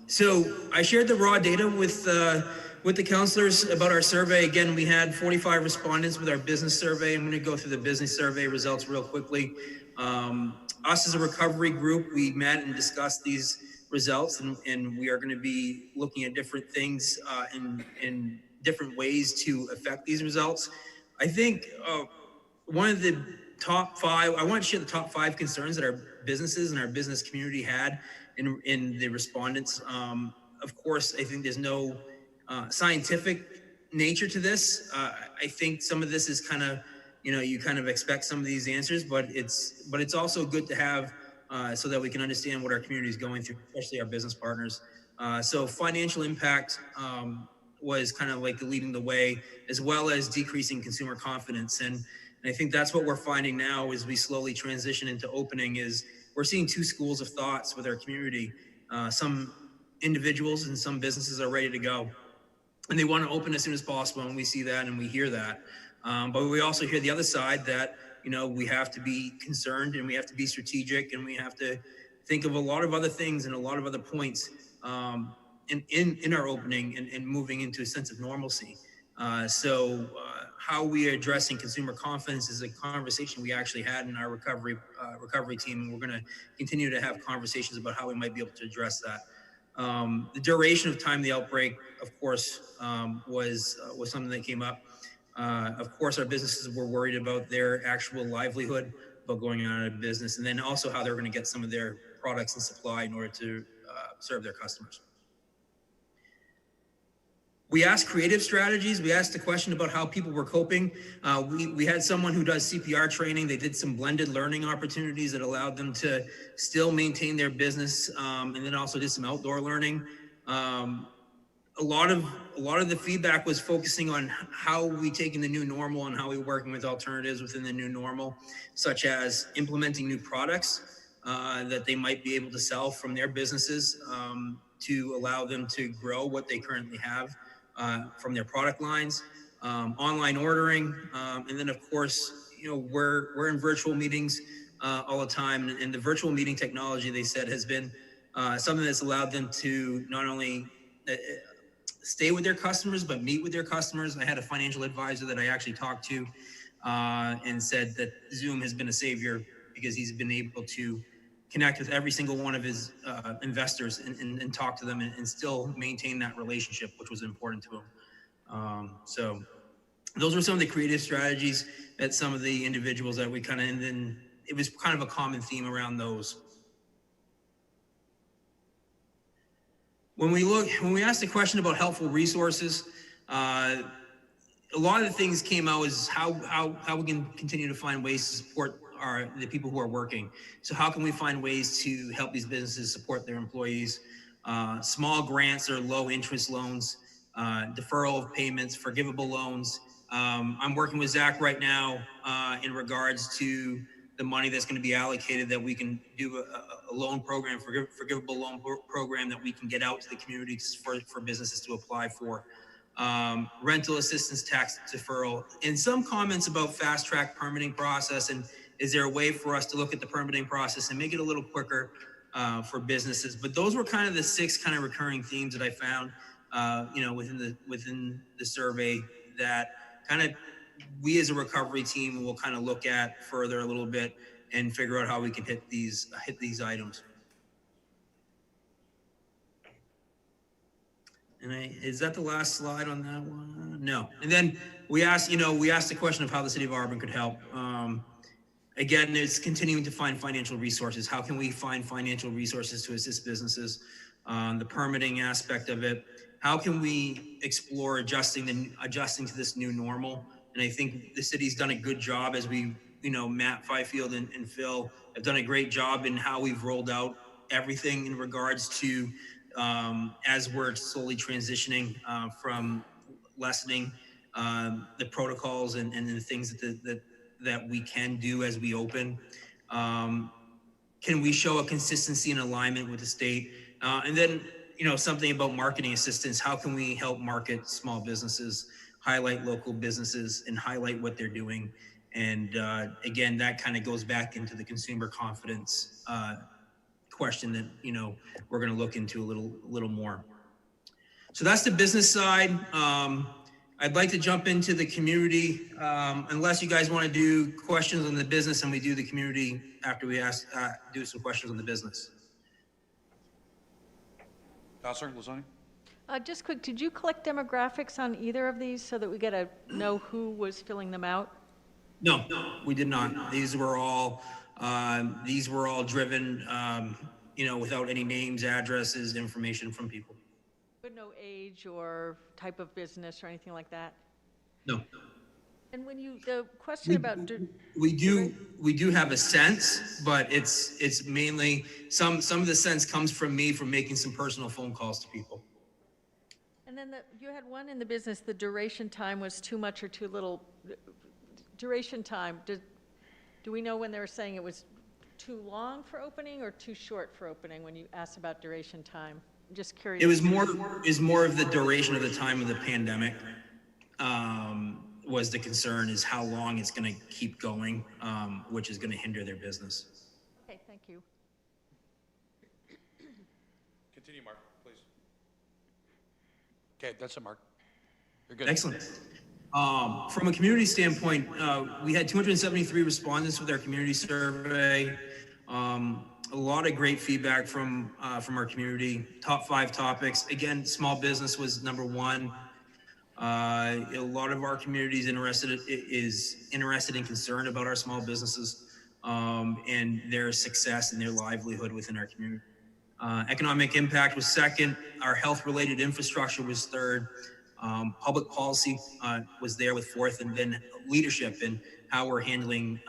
So I shared the raw data with the counselors about our survey. Again, we had 45 respondents with our business survey. I'm going to go through the business survey results real quickly. Us as a recovery group, we met and discussed these results, and we are going to be looking at different things in different ways to affect these results. I think one of the top 5, I want to share the top 5 concerns that our businesses and our business community had in the respondents. Of course, I think there's no scientific nature to this. I think some of this is kind of, you kind of expect some of these answers, but it's also good to have so that we can understand what our community is going through, especially our business partners. So financial impact was kind of like leading the way, as well as decreasing consumer confidence. And I think that's what we're finding now as we slowly transition into opening, is we're seeing 2 schools of thoughts with our community. Some individuals and some businesses are ready to go, and they want to open as soon as possible, and we see that and we hear that. But we also hear the other side that, we have to be concerned and we have to be strategic and we have to think of a lot of other things and a lot of other points in our opening and moving into a sense of normalcy. So how we are addressing consumer confidence is a conversation we actually had in our recovery team, and we're going to continue to have conversations about how we might be able to address that. The duration of time the outbreak, of course, was something that came up. Of course, our businesses were worried about their actual livelihood, about going out of business, and then also how they're going to get some of their products and supply in order to serve their customers. We asked creative strategies. We asked a question about how people were coping. We had someone who does CPR training. They did some blended learning opportunities that allowed them to still maintain their business, and then also did some outdoor learning. A lot of the feedback was focusing on how we taking the new normal and how we working with alternatives within the new normal, such as implementing new products that they might be able to sell from their businesses to allow them to grow what they currently have from their product lines, online ordering, and then of course, we're in virtual meetings all the time, and the virtual meeting technology, they said, has been something that's allowed them to not only stay with their customers, but meet with their customers. I had a financial advisor that I actually talked to and said that Zoom has been a savior because he's been able to connect with every single one of his investors and talk to them and still maintain that relationship, which was important to him. So those were some of the creative strategies that some of the individuals that we kind of, and then it was kind of a common theme around those. When we asked the question about helpful resources, a lot of the things came out is how we can continue to find ways to support the people who are working. So how can we find ways to help these businesses support their employees? Small grants or low interest loans, deferral of payments, forgivable loans. I'm working with Zach right now in regards to the money that's going to be allocated, that we can do a loan program, forgivable loan program that we can get out to the communities for businesses to apply for. Rental assistance tax deferral, and some comments about fast track permitting process, and is there a way for us to look at the permitting process and make it a little quicker for businesses? But those were kind of the 6 kind of recurring themes that I found, within the survey that kind of we as a recovery team will kind of look at further a little bit and figure out how we can hit these items. And is that the last slide on that one? No. And then we asked the question of how the City of Auburn could help. Again, it's continuing to find financial resources. How can we find financial resources to assist businesses? The permitting aspect of it. How can we explore adjusting to this new normal? And I think the city's done a good job, as we, Matt Fifield and Phil have done a great job in how we've rolled out everything in regards to as we're slowly transitioning from lessening the protocols and the things that we can do as we open. Can we show a consistency and alignment with the state? And then, something about marketing assistance. How can we help market small businesses? highlight local businesses and highlight what they're doing. And again, that kind of goes back into the consumer confidence question that, you know, we're going to look into a little more. So that's the business side. I'd like to jump into the community, unless you guys want to do questions on the business, and we do the community after we do some questions on the business. Councilor Lozani? Just quick, did you collect demographics on either of these so that we get to know who was filling them out? No, we did not. These were all driven, you know, without any names, addresses, information from people. But no age or type of business or anything like that? No. And when the question about... We do have a sense, but it's mainly, some of the sense comes from me from making some personal phone calls to people. And then you had one in the business, the duration time was too much or too little. Duration time, do we know when they were saying it was too long for opening or too short for opening when you asked about duration time? I'm just curious. It was more of the duration of the time of the pandemic. Was the concern, is how long it's going to keep going, which is going to hinder their business. Okay, thank you. Continue, Mark, please. Okay, that's it, Mark. You're good. Excellent. From a community standpoint, we had 273 respondents with our community survey. A lot of great feedback from our community. Top 5 topics. Again, small business was number 1. A lot of our community is interested and concerned about our small businesses and their success and their livelihood within our community. Economic impact was 2nd. Our health-related infrastructure was 3rd. Public policy was there with 4th, and then leadership and how we're handling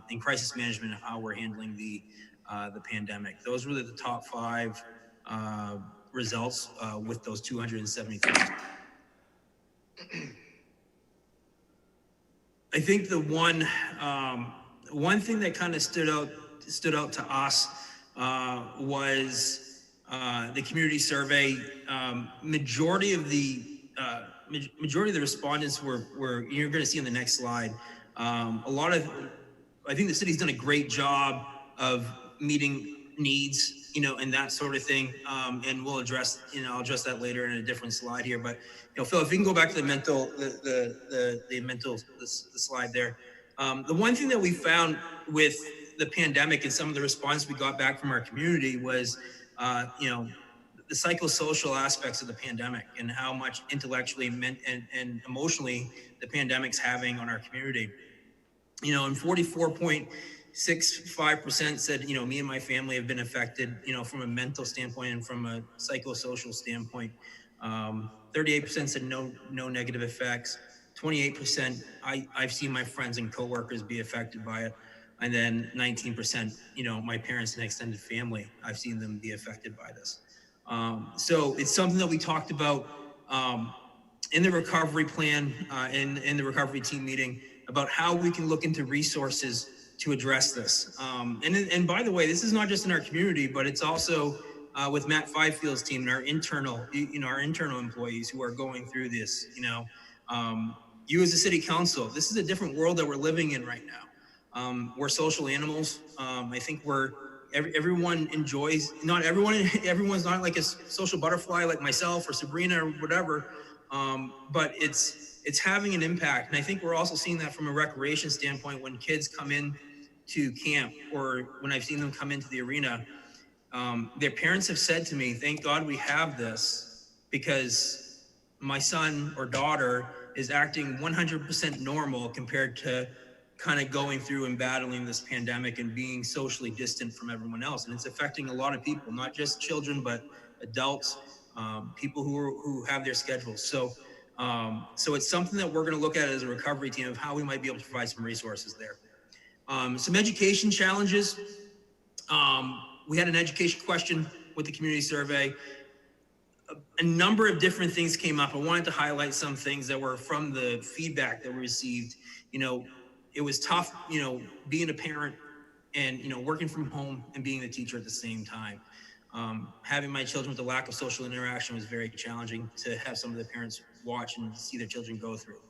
in crisis management, how we're handling the pandemic. Those were the top 5 results with those 273. I think the one thing that kind of stood out to us was the community survey. Majority of the respondents were you're going to see on the next slide. I think the city's done a great job of meeting needs, you know, and that sort of thing. And we'll address, I'll address that later in a different slide here. But, Phil, if you can go back to the slide there. The one thing that we found with the pandemic and some of the response we got back from our community was, the psychosocial aspects of the pandemic and how much intellectually and emotionally the pandemic's having on our community. And 44.65% said, me and my family have been affected, from a mental standpoint and from a psychosocial standpoint. 38% said no negative effects. 28%, I've seen my friends and coworkers be affected by it. And then 19%, my parents and extended family, I've seen them be affected by this. So it's something that we talked about in the recovery plan, in the recovery team meeting, about how we can look into resources to address this. And by the way, this is not just in our community, but it's also with Matt Fifield's team and our internal employees who are going through this. You as a city council, this is a different world that we're living in right now. We're social animals. I think everyone enjoys, everyone's not like a social butterfly like myself or Sabrina or whatever, but it's having an impact. And I think we're also seeing that from a recreation standpoint when kids come in to camp, or when I've seen them come into the arena, their parents have said to me, thank God we have this, because my son or daughter is acting 100% normal compared to kind of going through and battling this pandemic and being socially distant from everyone else. And it's affecting a lot of people, not just children, but adults, people who have their schedules. So it's something that we're going to look at as a recovery team of how we might be able to provide some resources there. Some education challenges. We had an education question with the community survey. A number of different things came up. I wanted to highlight some things that were from the feedback that we received. It was tough, being a parent and, working from home and being a teacher at the same time. Having my children with the lack of social interaction was very challenging to have some of the parents watch and see their children go through.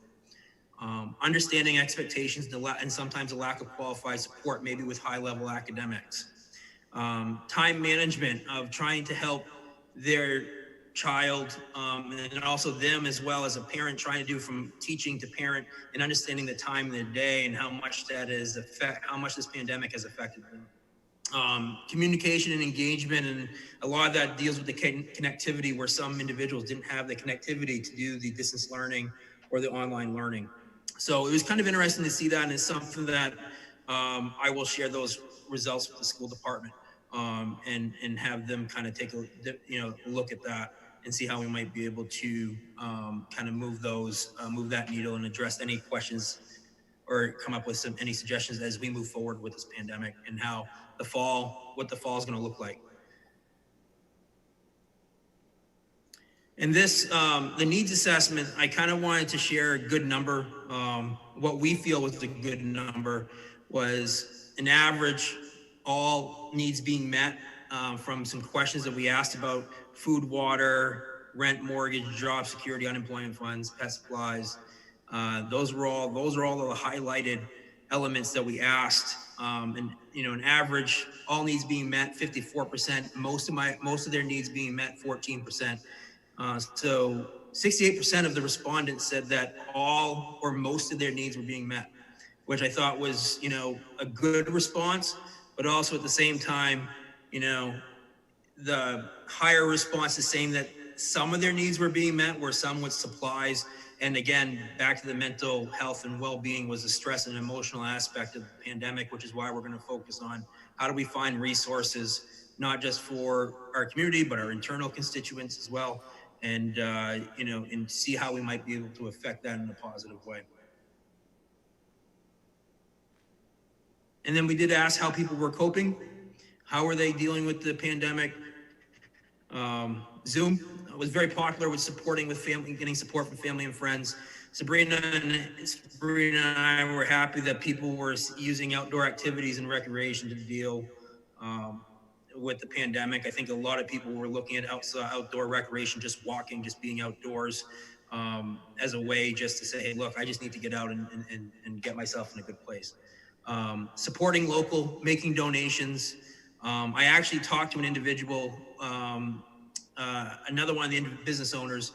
Understanding expectations and sometimes a lack of qualified support, maybe with high-level academics. Time management of trying to help their child, and also them as well as a parent, trying to do from teaching to parent and understanding the time of their day and how much how much this pandemic has affected them. Communication and engagement, and a lot of that deals with the connectivity, where some individuals didn't have the connectivity to do the distance learning or the online learning. So it was kind of interesting to see that, and it's something that I will share those results with the school department, and have them kind of take a look at that and see how we might be able to kind of move that needle and address any questions or come up with any suggestions as we move forward with this pandemic and what the fall is going to look like. And this, the needs assessment, I kind of wanted to share a good number. What we feel was a good number was an average, all needs being met, from some questions that we asked about food, water, rent, mortgage, job security, unemployment funds, pet supplies. Those are all the highlighted elements that we asked. And an average, all needs being met, 54%. Most of their needs being met, 14%. So 68% of the respondents said that all or most of their needs were being met, which I thought was, a good response, but also at the same time, the higher response is saying that some of their needs were being met, where some with supplies. And again, back to the mental health and well-being was the stress and emotional aspect of the pandemic, which is why we're going to focus on how do we find resources, not just for our community, but our internal constituents as well. And, and see how we might be able to affect that in a positive way. And then we did ask how people were coping. How are they dealing with the pandemic? Zoom was very popular with getting support from family and friends. Sabrina and I were happy that people were using outdoor activities and recreation to deal with the pandemic. I think a lot of people were looking at outdoor recreation, just walking, just being outdoors, as a way just to say, hey, look, I just need to get out and get myself in a good place. Supporting local, making donations. I actually talked to an individual, another one of the business owners,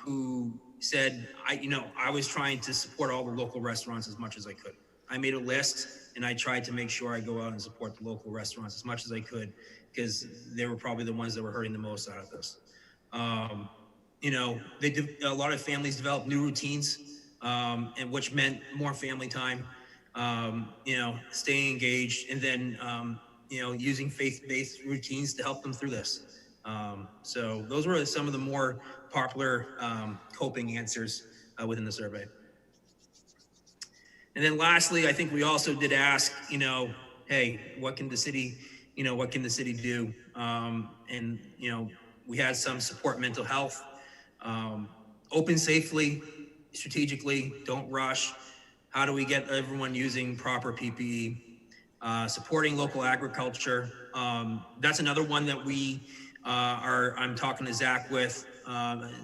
who said, I was trying to support all the local restaurants as much as I could. I made a list and I tried to make sure I go out and support the local restaurants as much as I could, because they were probably the ones that were hurting the most out of this. A lot of families developed new routines, and which meant more family time, staying engaged, and then, using faith-based routines to help them through this. So those were some of the more popular coping answers within the survey. And then lastly, I think we also did ask, hey, what can the city do? And, we had some support mental health, open safely, strategically, don't rush. How do we get everyone using proper PPE? Supporting local agriculture. That's another one that I'm talking to Zach with.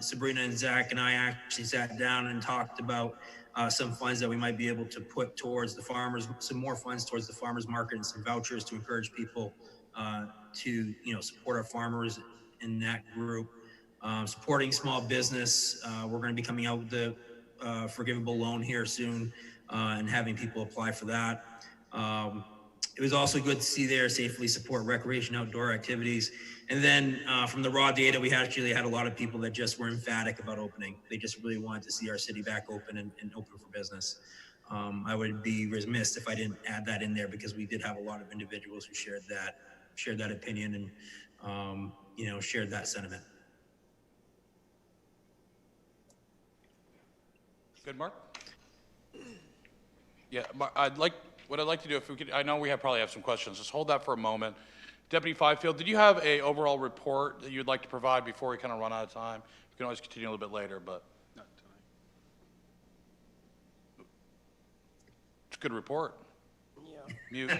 Sabrina and Zach and I actually sat down and talked about some funds that we might be able to put towards the farmers, some more funds towards the farmers market, and some vouchers to encourage people to support our farmers in that group. Supporting small business. We're going to be coming out with the forgivable loan here soon, and having people apply for that. It was also good to see there safely support recreation outdoor activities. And then from the raw data, we actually had a lot of people that just were emphatic about opening. They just really wanted to see our city back open and open for business. I would be remiss if I didn't add that in there, because we did have a lot of individuals who shared that opinion and shared that sentiment. Good, Mark? Yeah, what I'd like to do, if we could, I know we probably have some questions, just hold that for a moment. Deputy Fifield, did you have a overall report that you'd like to provide before we kind of run out of time? We can always continue a little bit later, but. Not tonight. It's a good report. Yeah. Mute.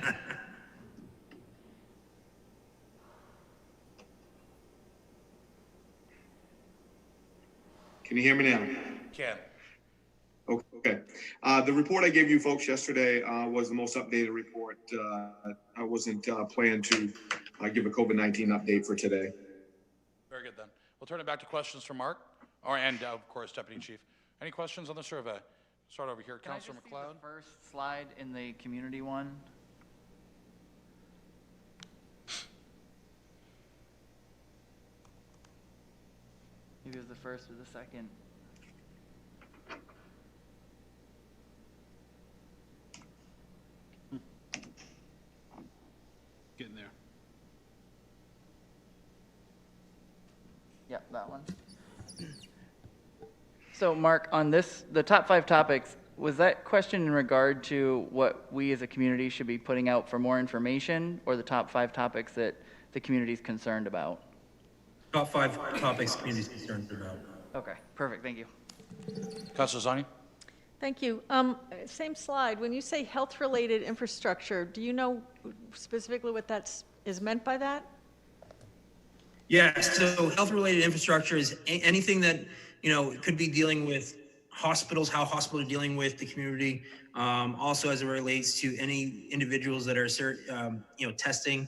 Can you hear me now? Can. Okay. The report I gave you folks yesterday was the most updated report. I wasn't planning to give a COVID-19 update for today. Very good then. We'll turn it back to questions from Mark, and of course, Deputy Chief. Any questions on the survey? Start over here, Councilor McLeod. Can I just see the first slide in the community one? Maybe it was the first or the second. Getting there. Yep, that one. So Mark, on this, the top 5 topics, was that question in regard to what we as a community should be putting out for more information, or the top 5 topics that the community is concerned about? Top 5 topics community is concerned about. Okay, perfect, thank you. Councilor Zani? Thank you. Same slide. When you say health-related infrastructure, do you know specifically what is meant by that? Yeah, so health-related infrastructure is anything that, it could be dealing with hospitals, how hospitals are dealing with the community. Also, as it relates to any individuals that are, testing.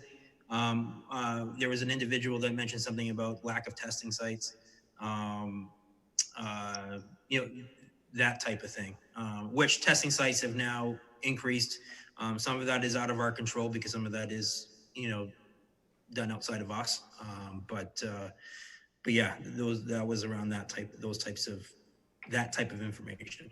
There was an individual that mentioned something about lack of testing sites. That type of thing, which testing sites have now increased. Some of that is out of our control because some of that is, done outside of us. But yeah, that was around that type of information.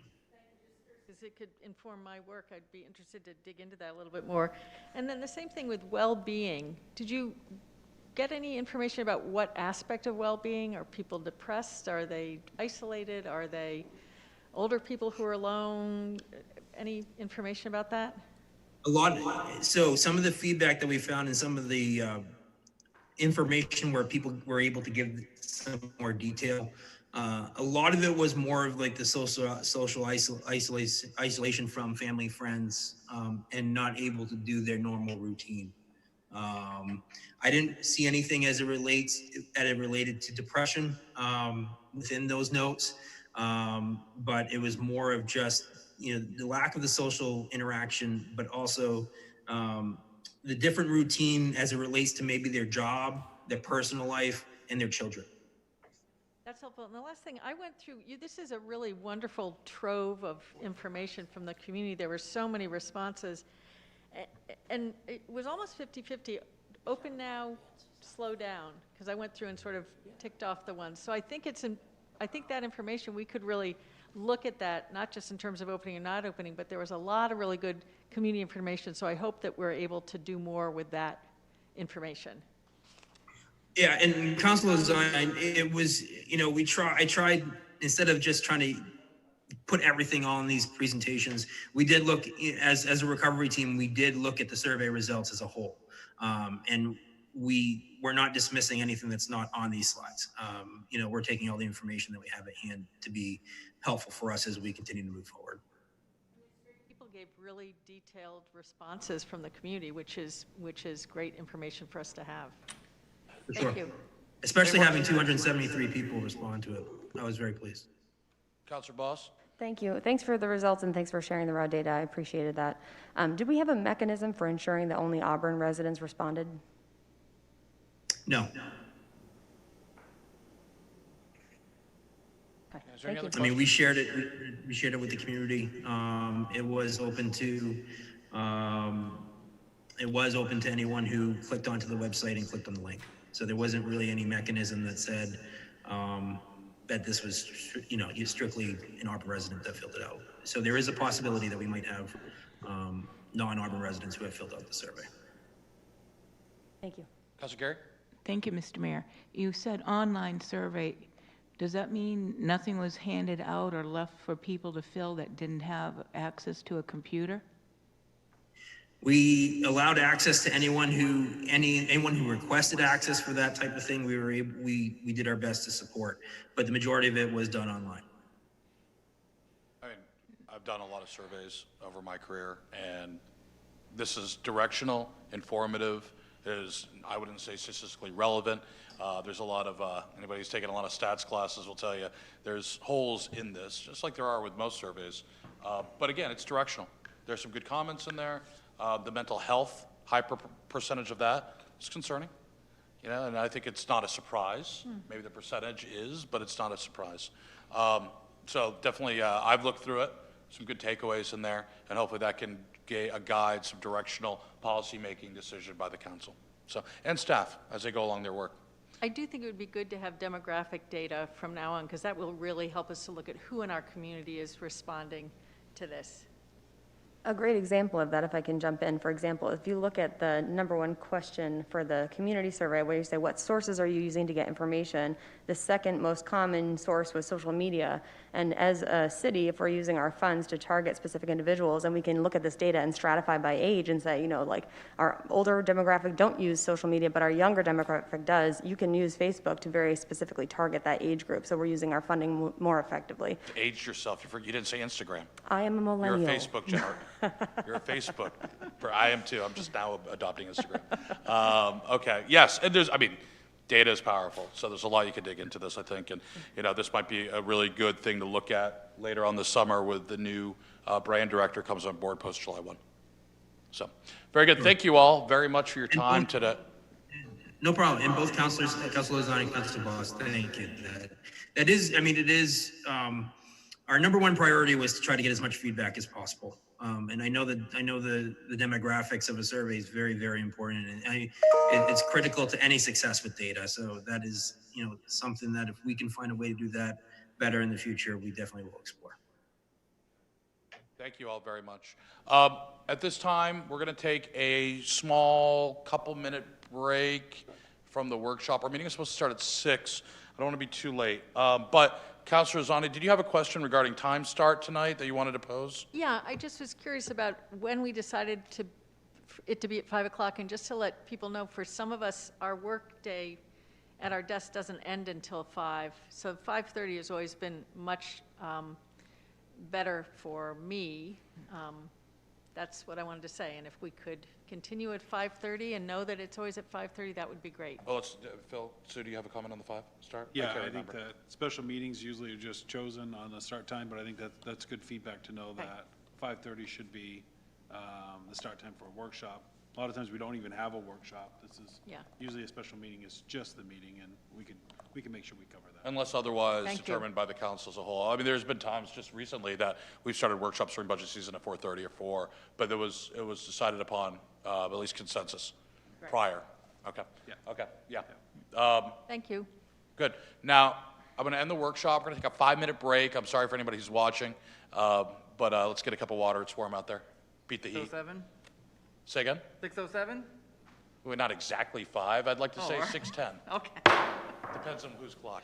Because it could inform my work. I'd be interested to dig into that a little bit more. And then the same thing with well-being. Did you get any information about what aspect of well-being? Are people depressed? Are they isolated? Are they older people who are alone? Any information about that? So some of the feedback that we found and some of the information where people were able to give some more detail, a lot of it was more of like the social isolation from family, friends, and not able to do their normal routine. I didn't see anything as it related to depression within those notes, but it was more of just the lack of the social interaction, but also the different routine as it relates to maybe their job, their personal life, and their children. That's helpful. And the last thing, I went through, this is a really wonderful trove of information from the community. There were so many responses. And it was almost 50-50, open now, slow down, because I went through and sort of ticked off the ones. So I think that information, we could really look at that, not just in terms of opening and not opening, but there was a lot of really good community information. So I hope that we're able to do more with that information. Yeah, and Councilor Zion, it was, I tried, instead of just trying to put everything on these presentations, we did look, as a recovery team, we did look at the survey results as a whole. And we're not dismissing anything that's not on these slides. We're taking all the information that we have at hand to be helpful for us as we continue to move forward. People gave really detailed responses from the community, which is great information for us to have. For sure. Thank you. Especially having 273 people respond to it. I was very pleased. Councilor Boss? Thank you. Thanks for the results and thanks for sharing the raw data. I appreciated that. Did we have a mechanism for ensuring that only Auburn residents responded? No. Okay. Thank you. I mean, we shared it with the community. It was open to anyone who clicked onto the website and clicked on the link. So there wasn't really any mechanism that said that this was, strictly an Auburn resident that filled it out. So there is a possibility that we might have non-Auburn residents who have filled out the survey. Thank you. Councilor Gary? Thank you, Mr. Mayor. You said online survey. Does that mean nothing was handed out or left for people to fill that didn't have access to a computer? We allowed access to anyone who requested access for that type of thing. We did our best to support, but the majority of it was done online. I mean, I've done a lot of surveys over my career, and this is directional, informative. It is, I wouldn't say statistically relevant, There's a lot of, anybody who's taken a lot of stats classes will tell you there's holes in this, just like there are with most surveys. But again, it's directional. There's some good comments in there. The mental health, high percentage of that is concerning. You know, and I think it's not a surprise. Maybe the percentage is, but it's not a surprise. So definitely, I've looked through it, some good takeaways in there, and hopefully that can guide some directional policy-making decision by the council. So, and staff as they go along their work. I do think it would be good to have demographic data from now on, because that will really help us to look at who in our community is responding to this. A great example of that, if I can jump in, for example, if you look at the #1 question for the community survey, where you say, what sources are you using to get information? The second most common source was social media. And as a city, if we're using our funds to target specific individuals, and we can look at this data and stratify by age and say, you know, like our older demographic don't use social media, but our younger demographic does, you can use Facebook to very specifically target that age group. So we're using our funding more effectively. Aged yourself. You didn't say Instagram. I am a millennial. You're a Facebook generator. You're a Facebook. I am too. I'm just now adopting Instagram. Okay. Yes. And there's, I mean, data is powerful. So there's a lot you can dig into this, I think. And, you know, this might be a really good thing to look at later on this summer with the new brand director comes on board post July 1. So very good. Thank you all very much for your time today. No problem. And both councilors, Councilor Lozani and Councilor Boss, thank you. That is, I mean, it is, our #1 priority was to try to get as much feedback as possible. And I know the demographics of a survey is very, very important, and it's critical to any success with data. So that is, you know, something that if we can find a way to do that better in the future, we definitely will explore. Thank you all very much. At this time, we're going to take a small couple-minute break from the workshop. Our meeting is supposed to start at 6. I don't want to be too late. But Councilor Zani, did you have a question regarding time start tonight that you wanted to pose? Yeah, I just was curious about when we decided it to be at 5 o'clock, and just to let people know, for some of us, our work day at our desk doesn't end until 5. So 5:30 has always been much better for me. That's what I wanted to say. And if we could continue at 5:30 and know that it's always at 5:30, that would be great. Well, let's, Phil, Sue, do you have a comment on the 5 start? Yeah, can't I think remember. that special meetings usually are just chosen on the start time, but I think that's good feedback to know that 5:30 should be the start time for a workshop. A lot of times we don't even have a workshop. This is usually a special meeting is just the meeting, and we can make sure we cover that. Unless otherwise Thank you. determined by the council as a whole. I mean, there's been times just recently that we've started workshops during budget season at 4:30 or 4, but it was decided upon at least consensus prior. Okay. Yeah. Okay. Yeah. Thank you. Good. Now, I'm going to end the workshop. We're going to take a 5-minute break. I'm sorry for anybody who's watching, but let's get a cup of water. It's warm out there. Beat the heat. 6:07? Say again? 6:07? Well, not exactly 5. I'd like to say 6:10. Okay. Depends on whose clock.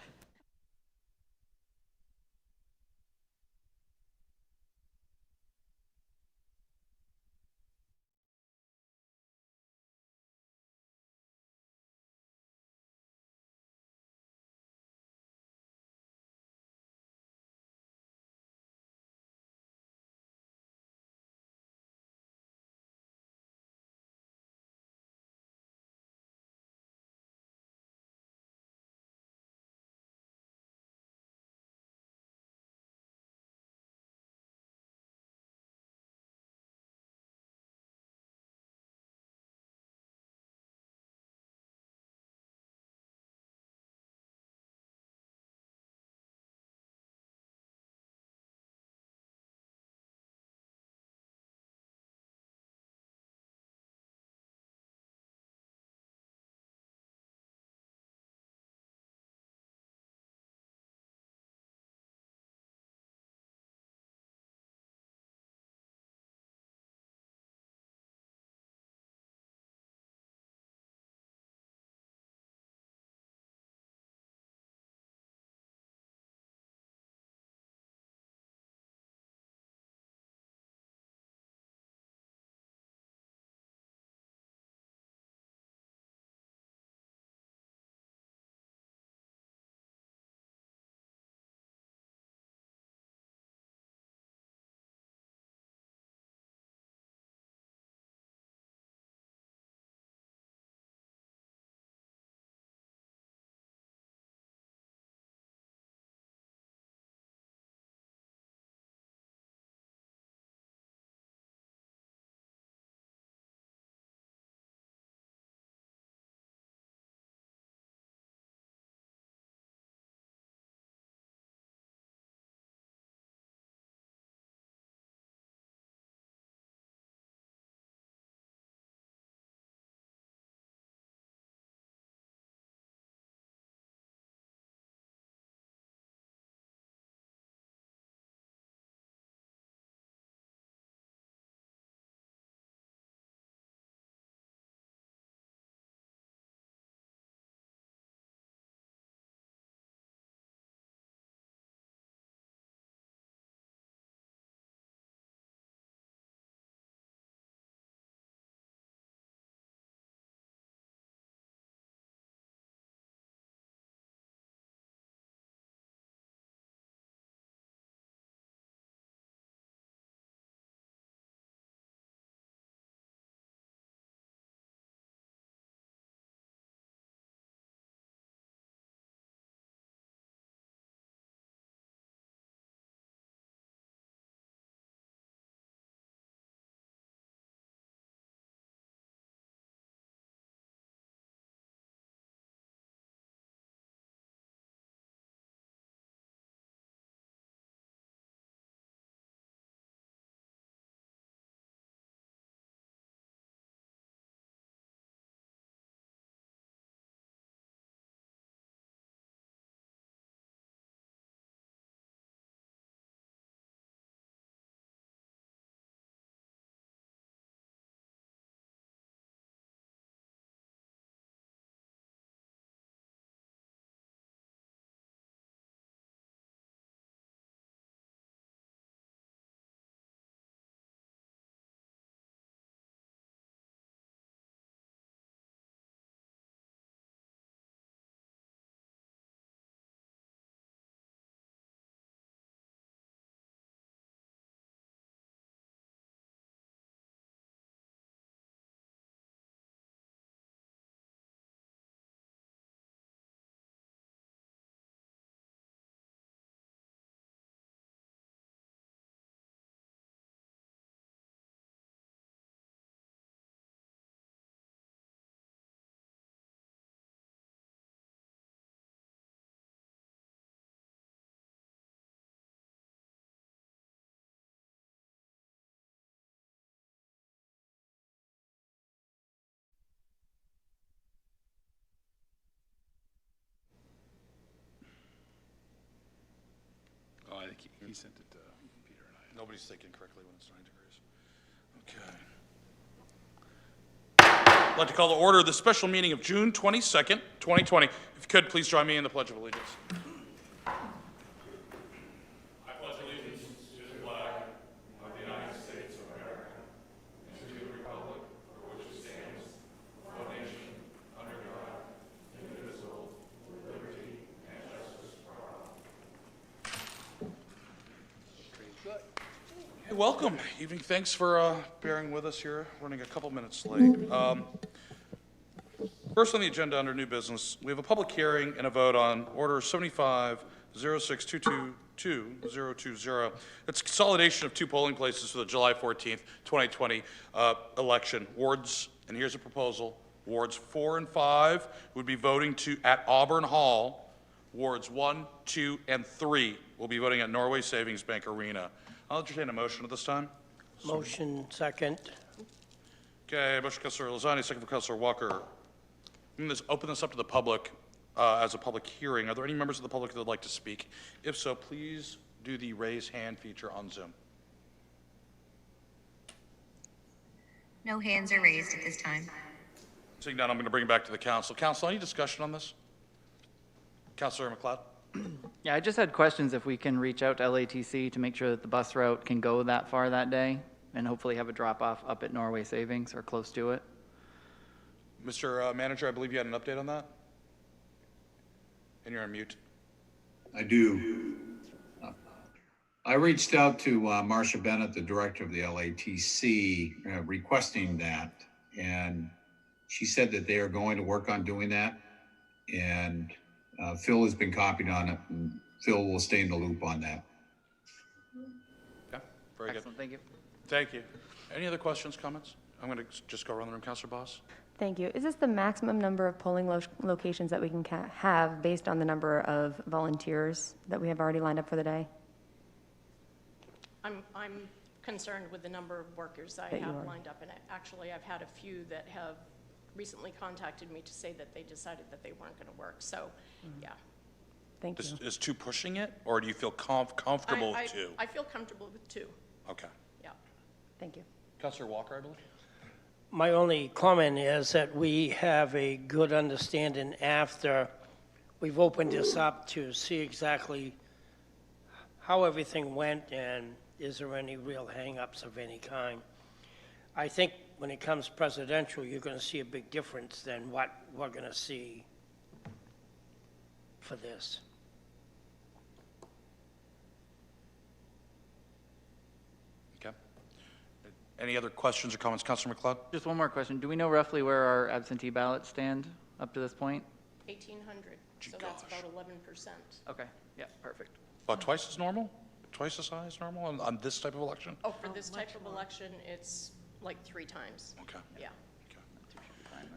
He sent it to Peter and I. Nobody's thinking correctly when it's 9 degrees. Okay. I'd like to call to order the special meeting of June 22nd, 2020. If you could, please join me in the Pledge of Allegiance. Welcome. Evening. Thanks for bearing with us here. Running a couple minutes late. First on the agenda under new business, we have a public hearing and a vote on Order 75-06-222-020. It's a consolidation of two polling places for the July 14th, 2020 election. Wards, and here's a proposal, Wards 4 and 5 would be voting at Auburn Hall. Wards 1, 2, and 3 will be voting at Norway Savings Bank Arena. I'll entertain a motion at this time. Motion second. Okay, motion Councilor Lozani, second for Councilor Walker. I'm going to open this up to the public as a public hearing. Are there any members of the public that would like to speak? If so, please do the raise hand feature on Zoom. No hands are raised at this time. Seeing none, I'm going to bring it back to the council. Council, any discussion on this? Councilor McLeod? Yeah, I just had questions if we can reach out to LATC to make sure that the bus route can go that far that day and hopefully have a drop-off up at Norway Savings or close to it. Mr. Manager, I believe you had an update on that? And you're on mute. I do. I reached out to Marcia Bennett, the director of the LATC, requesting that, and she said that they are going to work on doing that, and Phil has been copied on it, and Phil will stay in the loop on that. Okay, very Excellent, thank you. Thank you. Any other questions, comments? I'm going to just go around the room. Councilor Boss? Thank you. Is this the maximum number of polling locations that we can have based on the number of volunteers that we have already lined up for the day? I'm concerned with the number of workers I have lined up, and actually I've had a few that have recently contacted me to say that they decided that they weren't going to work, so yeah. Thank you. Is 2 pushing it, or do you feel comfortable with 2? I feel comfortable with 2. Okay. Yeah. Thank you. Councilor Walker, I believe? My only comment is that we have a good understanding after we've opened this up to see exactly how everything went and is there any real hang-ups of any kind. I think when it comes presidential, you're going to see a big difference than what we're going to see for this. Okay. Any other questions or comments? Councilor McLeod? Just one more question. Do we know roughly where our absentee ballots stand up to this point? 1,800, so that's about 11%. Okay, yeah, perfect. About twice as normal? Twice as high as normal on this type of election? Oh, for this type of election, it's like 3 times. Okay. Yeah.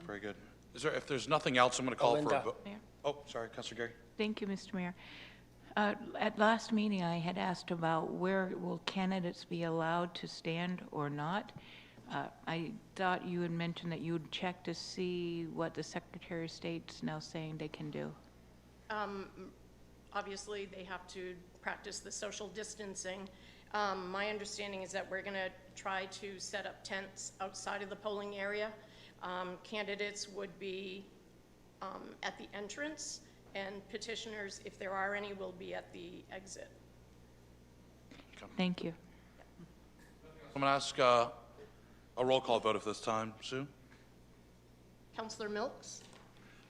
Very good. If there's nothing else, I'm going to call for a vote. Oh, sorry, Councilor Gary. Thank you, Mr. Mayor. At last meeting, I had asked about where will candidates be allowed to stand or not. I thought you had mentioned that you would check to see what the Secretary of State's now saying they can do. Obviously, they have to practice the social distancing. My understanding is that we're going to try to set up tents outside of the polling area. Candidates would be at the entrance, and petitioners, if there are any, will be at the exit. Thank you. I'm going to ask a roll call vote at this time. Sue? Councillor Milks?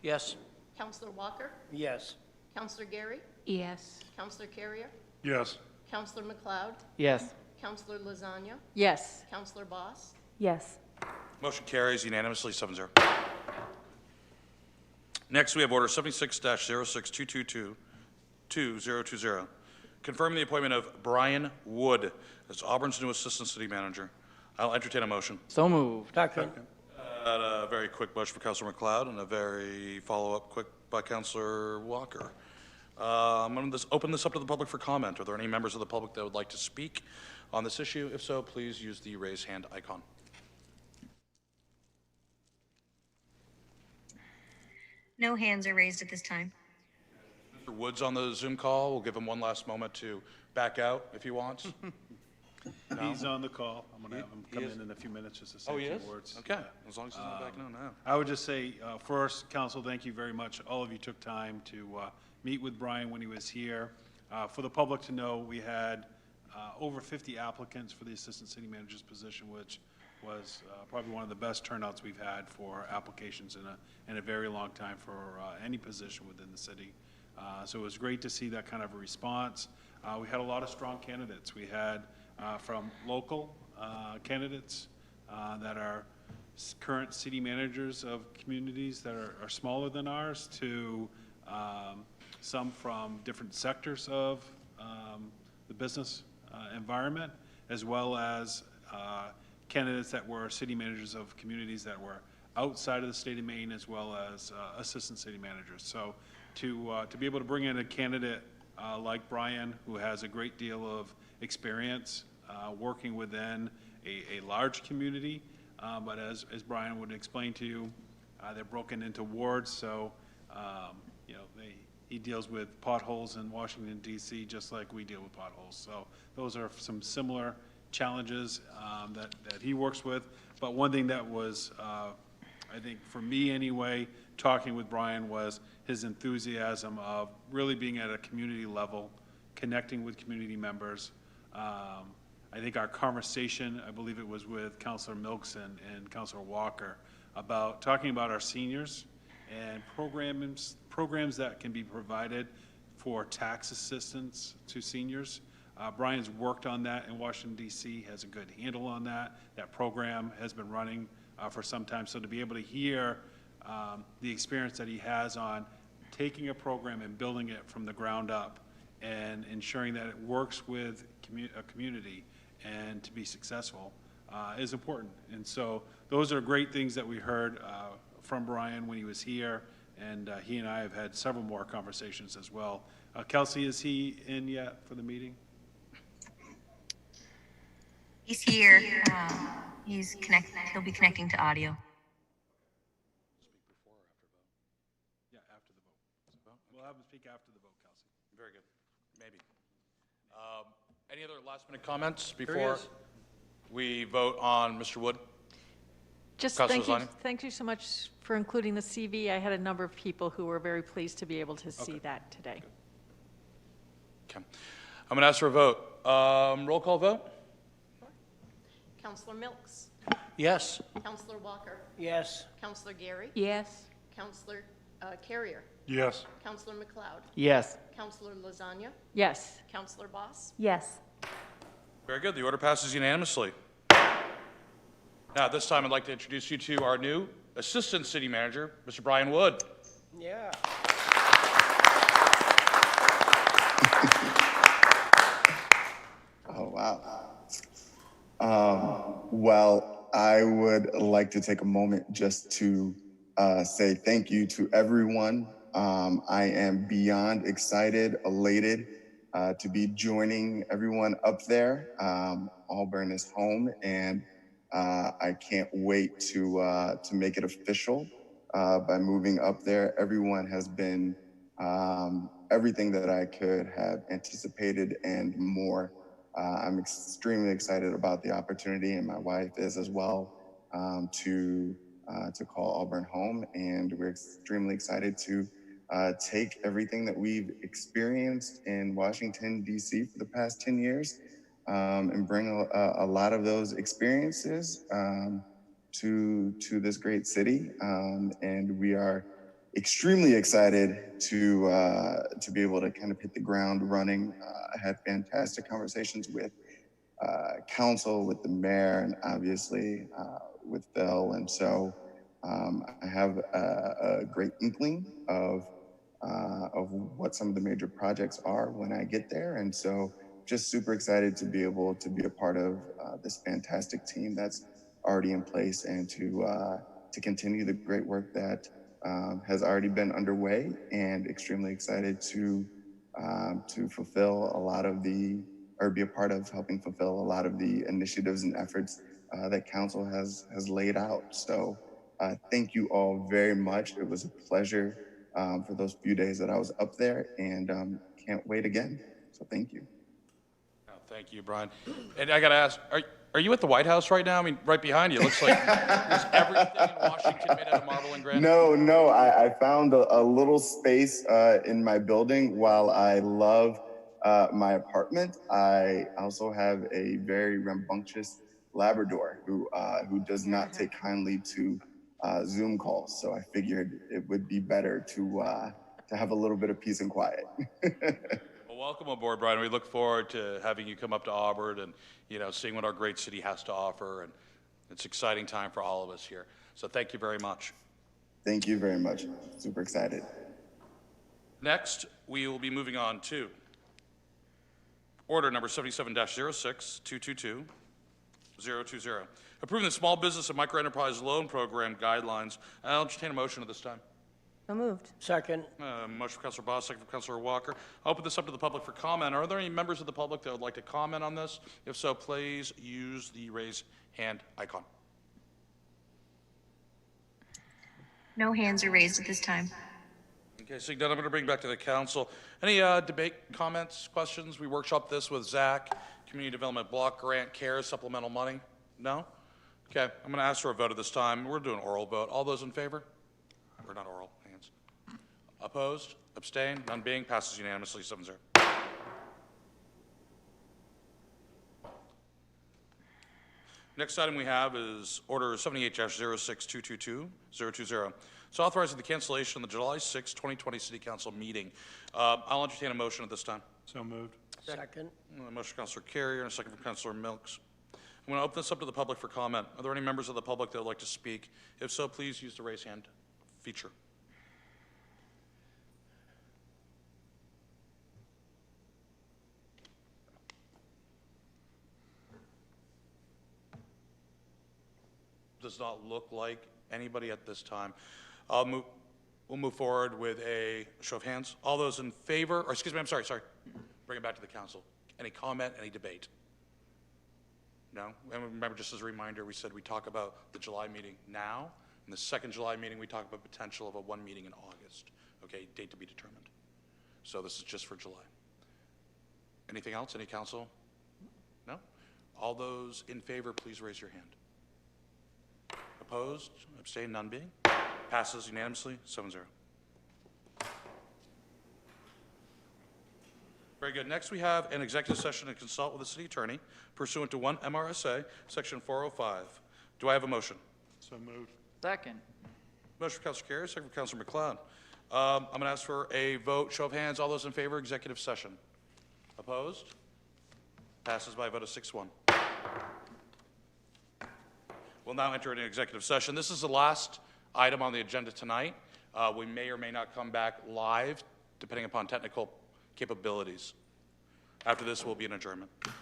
Yes. Councillor Walker? Yes. Councillor Gary? Yes. Councillor Carrier? Yes. Councillor McLeod? Yes. Councillor Lasagna? Yes. Councillor Boss? Yes. Motion carries unanimously 7-0. Next, we have Order 76-06-222-2020, confirming the appointment of Brian Wood as Auburn's new Assistant City Manager. I'll entertain a motion. So moved. Second. A very quick motion for Councilor McLeod and a very follow-up quick by Councilor Walker. I'm going to open this up to the public for comment. Are there any members of the public that would like to speak on this issue? If so, please use the raise hand icon. No hands are raised at this time. Mr. Woods on the Zoom call. We'll give him one last moment to back out if he wants. No? He's on the call. I'm going to have him He come is? in a few minutes just to say Oh, a he few is? words. Okay, Yeah. as long as he's not backing out now. I would just say, first, council, thank you very much. All of you took time to meet with Brian when he was here. For the public to know, we had over 50 applicants for the assistant city manager's position, which was probably one of the best turnouts we've had for applications in a very long time for any position within the city. So it was great to see that kind of a response. We had a lot of strong candidates. We had from local candidates that are current city managers of communities that are smaller than ours to some from different sectors of the business environment, as well as candidates that were city managers of communities that were outside of the state of Maine, as well as assistant city managers. So to be able to bring in a candidate like Brian, who has a great deal of experience working within a large community, but as Brian would explain to you, they're broken into wards, so you know, he deals with potholes in Washington, D.C., just like we deal with potholes. So those are some similar challenges that he works with. But one thing that was, I think for me anyway, talking with Brian, was his enthusiasm of really being at a community level, connecting with community members. I think our conversation, I believe it was with Councilor Milkson and Councilor Walker, about talking about our seniors and programs that can be provided for tax assistance to seniors. Brian's worked on that in Washington, D.C., has a good handle on that. That program has been running for some time. So to be able to hear the experience that he has on taking a program and building it from the ground up and ensuring that it works with a community and to be successful is important. And so those are great things that we heard from Brian when he was here, and he and I have had several more conversations as well. Kelsey, is he in yet for the meeting? He's here. He'll be connecting to audio. Yeah, after the vote. We'll have him speak after the vote, Kelsey. Very good. Maybe. Any other last-minute comments before we vote on Mr. Wood? Just Councilor thank you so much for including the CV. I had a number of people who were very pleased to be able to see that today. Okay. I'm going to ask for a vote. Roll call vote? Counselor Milks. Yes. Counselor Walker. Yes. Counselor Gary. Yes. Counselor Carrier. Yes. Counselor McLeod. Yes. Counselor Lasagna. Yes. Counselor Boss. Yes. Very good. The order passes unanimously. Now, at this time, I'd like to introduce you to our new Assistant City Manager, Mr. Brian Wood. Yeah. Oh, wow. Well, I would like to take a moment just to say thank you to everyone. I am beyond excited, elated to be joining everyone up there. Auburn is home, and I can't wait to make it official by moving up there. Everyone has been everything that I could have anticipated and more. I'm extremely excited about the opportunity, and my wife is as well, to call Auburn home. And we're extremely excited to take everything that we've experienced in Washington, D.C. for the past 10 years and bring a lot of those experiences to this great city. And we are extremely excited to be able to kind of hit the ground running. I had fantastic conversations with council, with the mayor, and obviously with Phil. And so I have a great inkling of what some of the major projects are when I get there. And so just super excited to be able to be a part of this fantastic team that's already in place, and to continue the great work that has already been underway, and extremely excited to fulfill a lot of or be a part of helping fulfill a lot of the initiatives and efforts that council has laid out. So thank you all very much. It was a pleasure for those few days that I was up there, and can't wait again. So thank you. Oh, thank you, Brian. And I got to ask, are you at the White House right now? I mean, right behind you. It looks like there's everything in Washington made out of marble and granite. No, I found a little space in my building. While I love my apartment, I also have a very rambunctious Labrador who does not take kindly to Zoom calls. So I figured it would be better to have a little bit of peace and quiet. Well, welcome aboard, Brian. We look forward to having you come up to Auburn and, seeing what our great city has to offer. And it's an exciting time for all of us here. So thank you very much. Thank you very much. Super excited. Next, we will be moving on to order number 77-06-222-020. Approving the Small Business and Microenterprise Loan Program guidelines. I'll entertain a motion at this time. So moved. Second. Motion from Councilor Boss, second from Councilor Walker. I'll open this up to the public for comment. Are there any members of the public that would like to comment on this? If so, please use the raise hand icon. No hands are raised at this time. Okay, seeing none, I'm going to bring it back to the council. Any debate, comments, questions? We workshopped this with Zach, Community Development Block Grant, CARES, supplemental money? No? Okay, I'm going to ask for a vote at this time. We're doing an oral vote. All those in favor? Or not oral, hands. Opposed? Abstained? None being? Passes unanimously, 7-0. Next item we have is Order 78-06-222-020. It's authorizing the cancellation of the July 6, 2020 City Council meeting. I'll entertain a motion at this time. So moved. Second. A motion from Councilor Carrier and a second from Councilor Milks. I'm going to open this up to the public for comment. Are there any members of the public that would like to speak? If so, please use the raise hand feature. Does not look like anybody at this time. We'll move forward with a show of hands. All those in favor, or excuse me, I'm sorry. Bring it back to the council. Any comment, any debate? No? And remember, just as a reminder, we said we talk about the July meeting now. In the second July meeting, we talk about potential of a one meeting in August. Okay, date to be determined. So this is just for July. Anything else? Any council? No? All those in favor, please raise your hand. Opposed? Abstained? None being? Passes unanimously, 7-0. Very good. Next, we have an executive session to consult with the city attorney pursuant to 1 MRSA, section 405. Do I have a motion? So moved. Second. Motion for Councilor Carey, second for Councilor McLeod. I'm going to ask for a vote, show of hands. All those in favor, executive session. Opposed? Passes by a vote of 6-1. We'll now enter into executive session. This is the last item on the agenda tonight. We may or may not come back live, depending upon technical capabilities. After this, we'll be in adjournment.